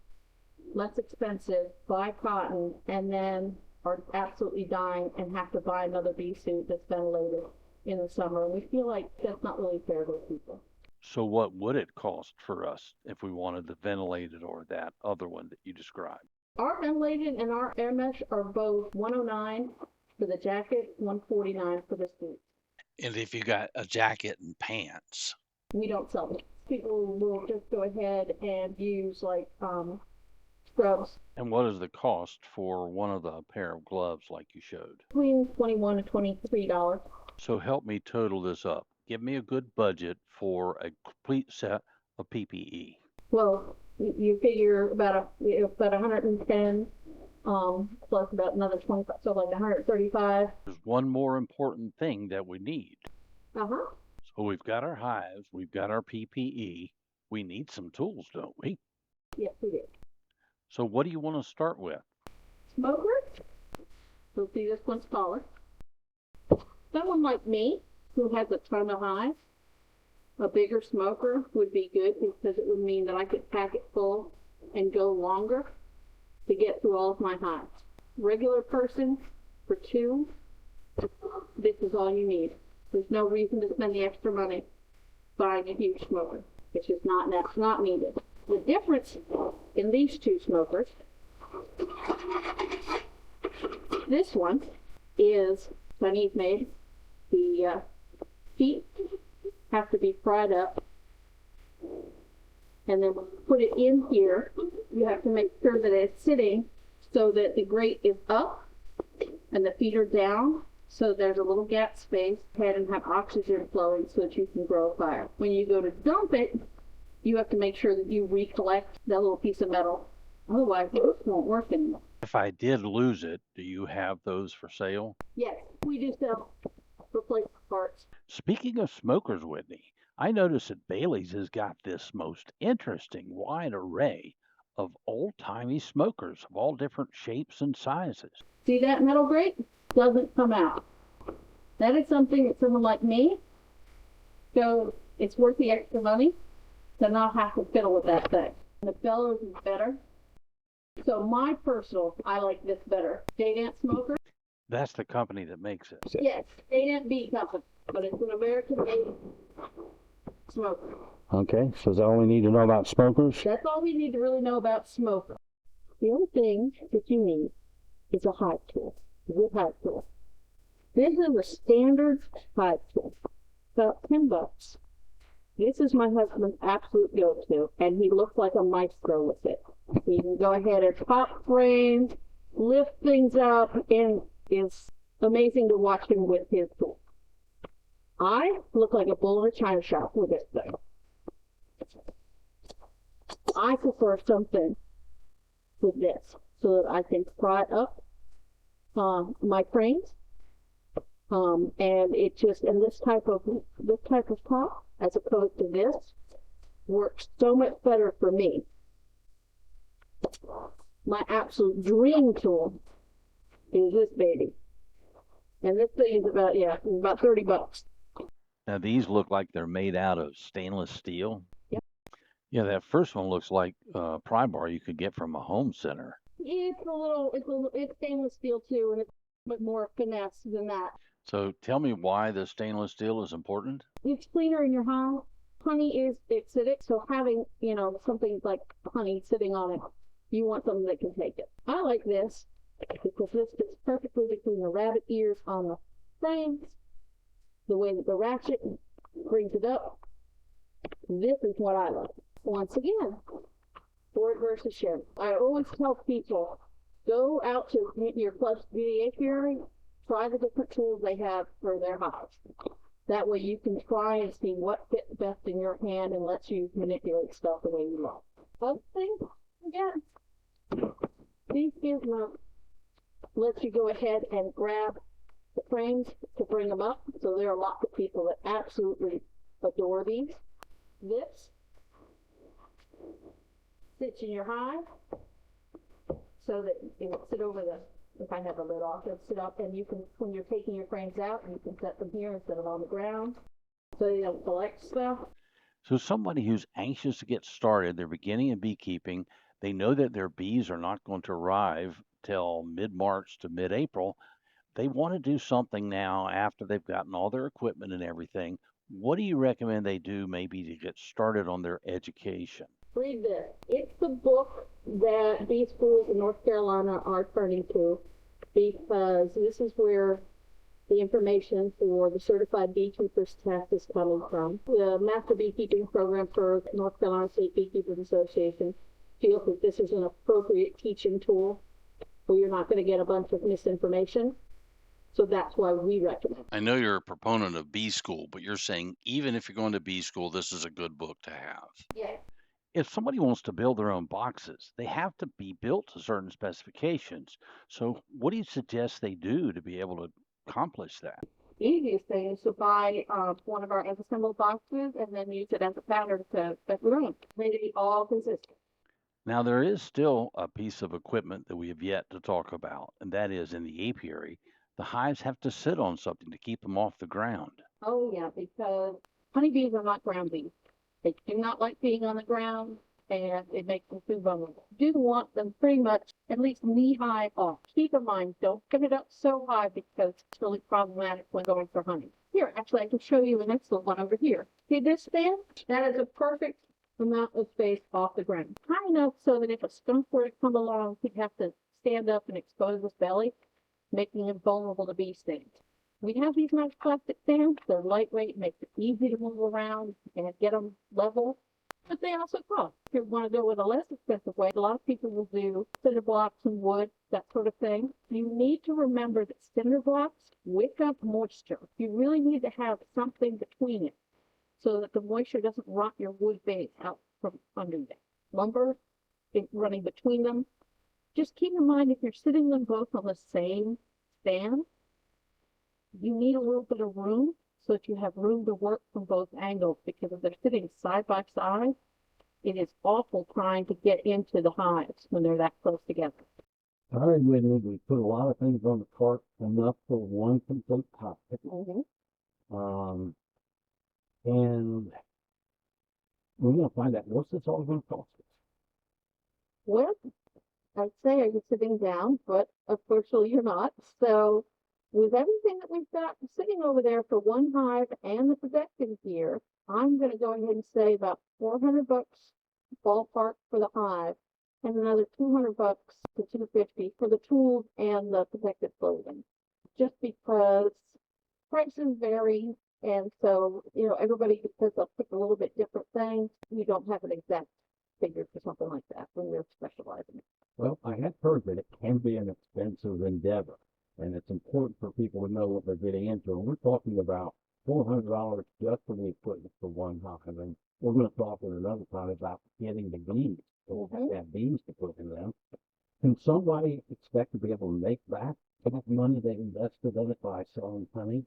[SPEAKER 3] less expensive, buy cotton, and then are absolutely dying and have to buy another bee suit that's ventilated in the summer. And we feel like that's not really fair to people.
[SPEAKER 4] So what would it cost for us if we wanted the ventilated or that other one that you described?
[SPEAKER 3] Our ventilated and our air mesh are both $109 for the jacket, $149 for the suit.
[SPEAKER 4] And if you got a jacket and pants?
[SPEAKER 3] We don't sell them. People will just go ahead and use like scrubs.
[SPEAKER 4] And what is the cost for one of the pair of gloves like you showed?
[SPEAKER 3] Between $21 and $23.
[SPEAKER 4] So help me total this up. Give me a good budget for a complete set of PPE.
[SPEAKER 3] Well, you figure about 110 plus about another 25, so like 135.
[SPEAKER 4] There's one more important thing that we need.
[SPEAKER 3] Uh-huh.
[SPEAKER 4] So we've got our hives, we've got our PPE. We need some tools, don't we?
[SPEAKER 3] Yes, we do.
[SPEAKER 4] So what do you want to start with?
[SPEAKER 3] Smoker. So see, this one's taller. Someone like me who has a ton of hives, a bigger smoker would be good because it would mean that I could pack it full and go longer to get through all of my hives. Regular person, for 2, this is all you need. There's no reason to spend the extra money buying a huge smoker. It's just not needed. The difference in these 2 smokers, this one is Chinese made. The feet have to be fried up, and then when you put it in here, you have to make sure that it's sitting so that the grate is up and the feet are down, so there's a little gap space ahead and have oxygen flowing so that you can grow a fire. When you go to dump it, you have to make sure that you recollect that little piece of metal. Otherwise, it won't work anymore.
[SPEAKER 4] If I did lose it, do you have those for sale?
[SPEAKER 3] Yes, we do sell replacement parts.
[SPEAKER 4] Speaking of smokers, Whitney, I noticed that Bailey's has got this most interesting wide array of old-timey smokers of all different shapes and sizes.
[SPEAKER 3] See that metal grate? Doesn't come out. That is something that someone like me, so it's worth the extra money to not have to fiddle with that thing. And the bellows is better. So my personal, I like this better. J-Dance smoker?
[SPEAKER 4] That's the company that makes it.
[SPEAKER 3] Yes, J-Dance B company, but it's an American-made smoker.
[SPEAKER 5] Okay, so is that all we need to know about smokers?
[SPEAKER 3] That's all we need to really know about smoker. The other thing that you need is a hive tool, a good hive tool. This is a standard hive tool, about $10. This is my husband's absolute go-to, and he looks like a maestro with it. He can go ahead and pop frames, lift things up, and it's amazing to watch him with his tool. I look like a bull in a china shop with this thing. I prefer something with this so that I can pry up my frames, and it just, and this type of pop as opposed to this works so much better for me. My absolute dream tool is this baby, and this thing is about $30.
[SPEAKER 4] Now, these look like they're made out of stainless steel.
[SPEAKER 3] Yep.
[SPEAKER 4] Yeah, that first one looks like a pry bar you could get from a home center.
[SPEAKER 3] It's stainless steel too, and it's a bit more finesse than that.
[SPEAKER 4] So tell me why the stainless steel is important.
[SPEAKER 3] It's cleaner in your hive. Honey is acidic, so having, something like honey sitting on it, you want something that can take it. I like this because this fits perfectly between the rabbit ears on the frames, the way that the ratchet brings it up. This is what I like. Once again, Ford versus Chevy. I always tell people, go out to your club's beauty apiary, try the different tools they have for their hives. That way you can try and see what fits best in your hand and lets you manipulate stuff the way you like. Other thing, again, these gizmos lets you go ahead and grab the frames to bring them up. So there are lots of people that absolutely adore these. This sits in your hive so that it will sit over if I have the lid off, it'll sit up, and you can, when you're taking your frames out, you can set them here instead of on the ground so they don't collect stuff.
[SPEAKER 4] So somebody who's anxious to get started, they're beginning in beekeeping, they know that their bees are not going to arrive till mid-March to mid-April. They want to do something now after they've gotten all their equipment and everything. What do you recommend they do maybe to get started on their education?
[SPEAKER 3] Read this. It's the book that bee schools in North Carolina are turning to, because this is where the information for the Certified Beekeepers test is coming from. The Master Beekeeping Program for North Carolina State Beekeepers Association feels that this is an appropriate teaching tool where you're not going to get a bunch of misinformation. So that's why we recommend.
[SPEAKER 6] I know you're a proponent of bee school, but you're saying even if you're going to bee school, this is a good book to have.
[SPEAKER 3] Yeah.
[SPEAKER 4] If somebody wants to build their own boxes, they have to be built to certain specifications. So what do you suggest they do to be able to accomplish that?
[SPEAKER 3] The easiest thing is to buy one of our assembled boxes and then use it as a pattern to set the room. They be all consistent.
[SPEAKER 4] Now, there is still a piece of equipment that we have yet to talk about, and that is in the apiary. The hives have to sit on something to keep them off the ground.
[SPEAKER 3] Oh yeah, because honeybees are not ground bees. They do not like being on the ground. and it makes them too vulnerable. You do want them pretty much at least knee-high off. Keep in mind, don't get it up so high because it's really problematic when going for honey. Here, actually, I can show you an excellent one over here. See this stand? That is a perfect amount of space off the ground. High enough so that if a skunk were to come along, he'd have to stand up and expose his belly, making him vulnerable to bee stings. We have these nice plastic stands. They're lightweight, makes it easy to move around and get them level. But they also cost. If you want to go with a less expensive way, a lot of people will do cinder blocks and wood, that sort of thing. You need to remember that cinder blocks wick up moisture. You really need to have something between it so that the moisture doesn't rot your wood base out from under it. Lumber running between them. Just keep in mind if you're sitting them both on the same stand, you need a little bit of room so that you have room to work from both angles, because if they're sitting side by side, it is awful trying to get into the hives when they're that close together.
[SPEAKER 5] All right, Whitney, we put a lot of things on the cart, enough for one complete topic. And we're going to find out what's this all going to cost us.
[SPEAKER 3] Well, I'd say, are you sitting down? But unfortunately, you're not. So with everything that we've got sitting over there for one hive and the protective gear, I'm going to go ahead and say about $400 ballpark for the hive, and another $200 to $250 for the tools and the protective clothing. Just because prices vary, and so everybody, because they'll pick a little bit different things, you don't have an exact figure for something like that when you're specializing.
[SPEAKER 5] Well, I have heard that it can be an expensive endeavor, and it's important for people to know what they're getting into. And we're talking about $400 just for the equipment for one hive, and we're going to talk at another time about getting the bees. So we'll have bees to put in them. Can somebody expect to be able to make back that money they invested in it by selling honey?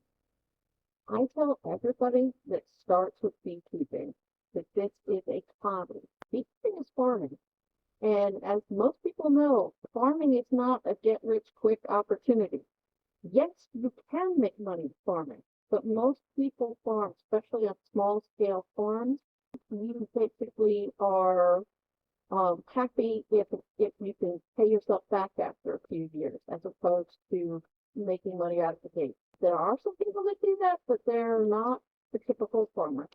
[SPEAKER 3] I tell everybody that starts with beekeeping that this is a hobby. Beekeeping is farming. And as most people know, farming is not a get-rich-quick opportunity. Yes, you can make money farming, but most people farm, especially on small-scale farms. You basically are happy if you can pay yourself back after a few years, as opposed to making money out of the gate. There are some people that do that, but they're not the typical farmer.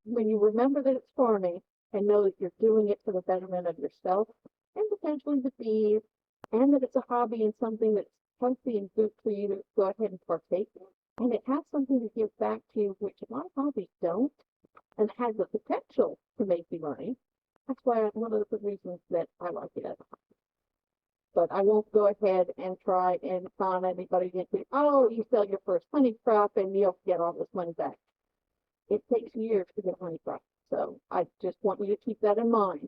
[SPEAKER 3] When you remember that it's farming and know that you're doing it for the betterment of yourself and potentially the bees, and that it's a hobby and something that's healthy and good for you to go ahead and partake in, and it has something to give back to you, which a lot of hobbies don't, and has the potential to make you money. That's why one of the reasons that I like it as a hobby. But I won't go ahead and try and con anybody into, oh, you sell your first honey crop and you'll get all this money back. It takes years to get a honey crop. So I just want you to keep that in mind.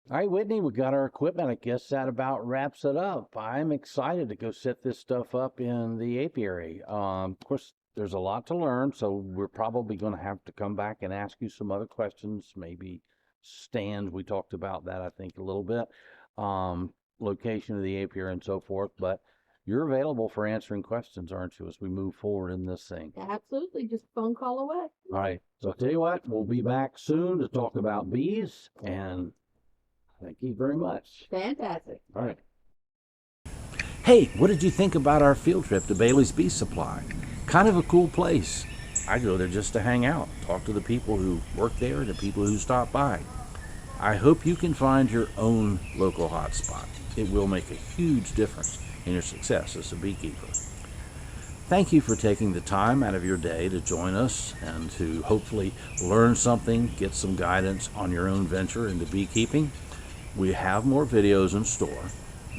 [SPEAKER 4] All right, Whitney, we got our equipment. I guess that about wraps it up. I'm excited to go set this stuff up in the apiary. Of course, there's a lot to learn, so we're probably going to have to come back and ask you some other questions, maybe stand. We talked about that, I think, a little bit. Location of the apiary and so forth, but you're available for answering questions, aren't you, as we move forward in this thing?
[SPEAKER 3] Absolutely. Just phone call away.
[SPEAKER 4] All right. So I'll tell you what, we'll be back soon to talk about bees, and thank you very much.
[SPEAKER 3] Fantastic.
[SPEAKER 4] All right. Hey, what did you think about our field trip to Bailey's Bee Supply? Kind of a cool place. I go there just to hang out, talk to the people who work there, the people who stop by. I hope you can find your own local hotspot. It will make a huge difference in your success as a beekeeper. Thank you for taking the time out of your day to join us and to hopefully learn something, get some guidance on your own venture into beekeeping. We have more videos in store.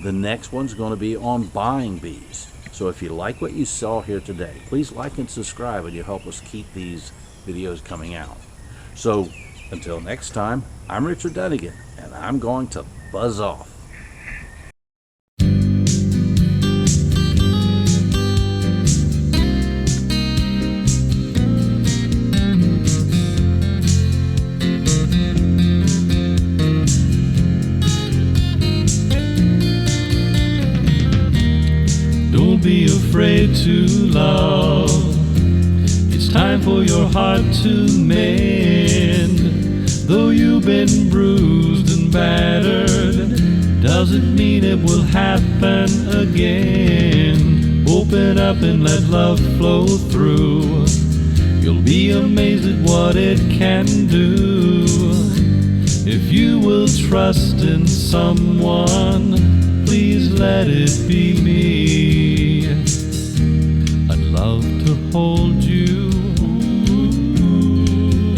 [SPEAKER 4] The next one's going to be on buying bees. So if you like what you saw here today, please like and subscribe, and you help us keep these videos coming out. So until next time, I'm Richard Dunnigan, and I'm going to buzz off.
[SPEAKER 7] Don't be afraid to love. It's time for your heart to mend. Though you've been bruised and and battered doesn't mean it will happen again. Open up and let love flow through. You'll be amazed at what it can do. If you will trust in someone, please let it be me. I'd love to hold you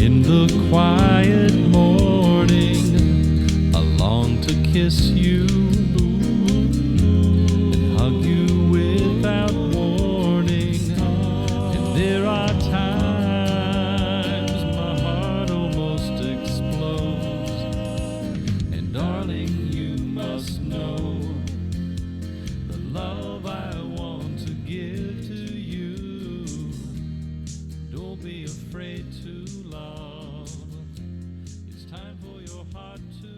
[SPEAKER 7] in the quiet morning. I long to kiss you and hug you without warning. And there are times my heart almost explodes. And darling, you must know the love I want to give to you. Don't be afraid to love. It's time for your heart to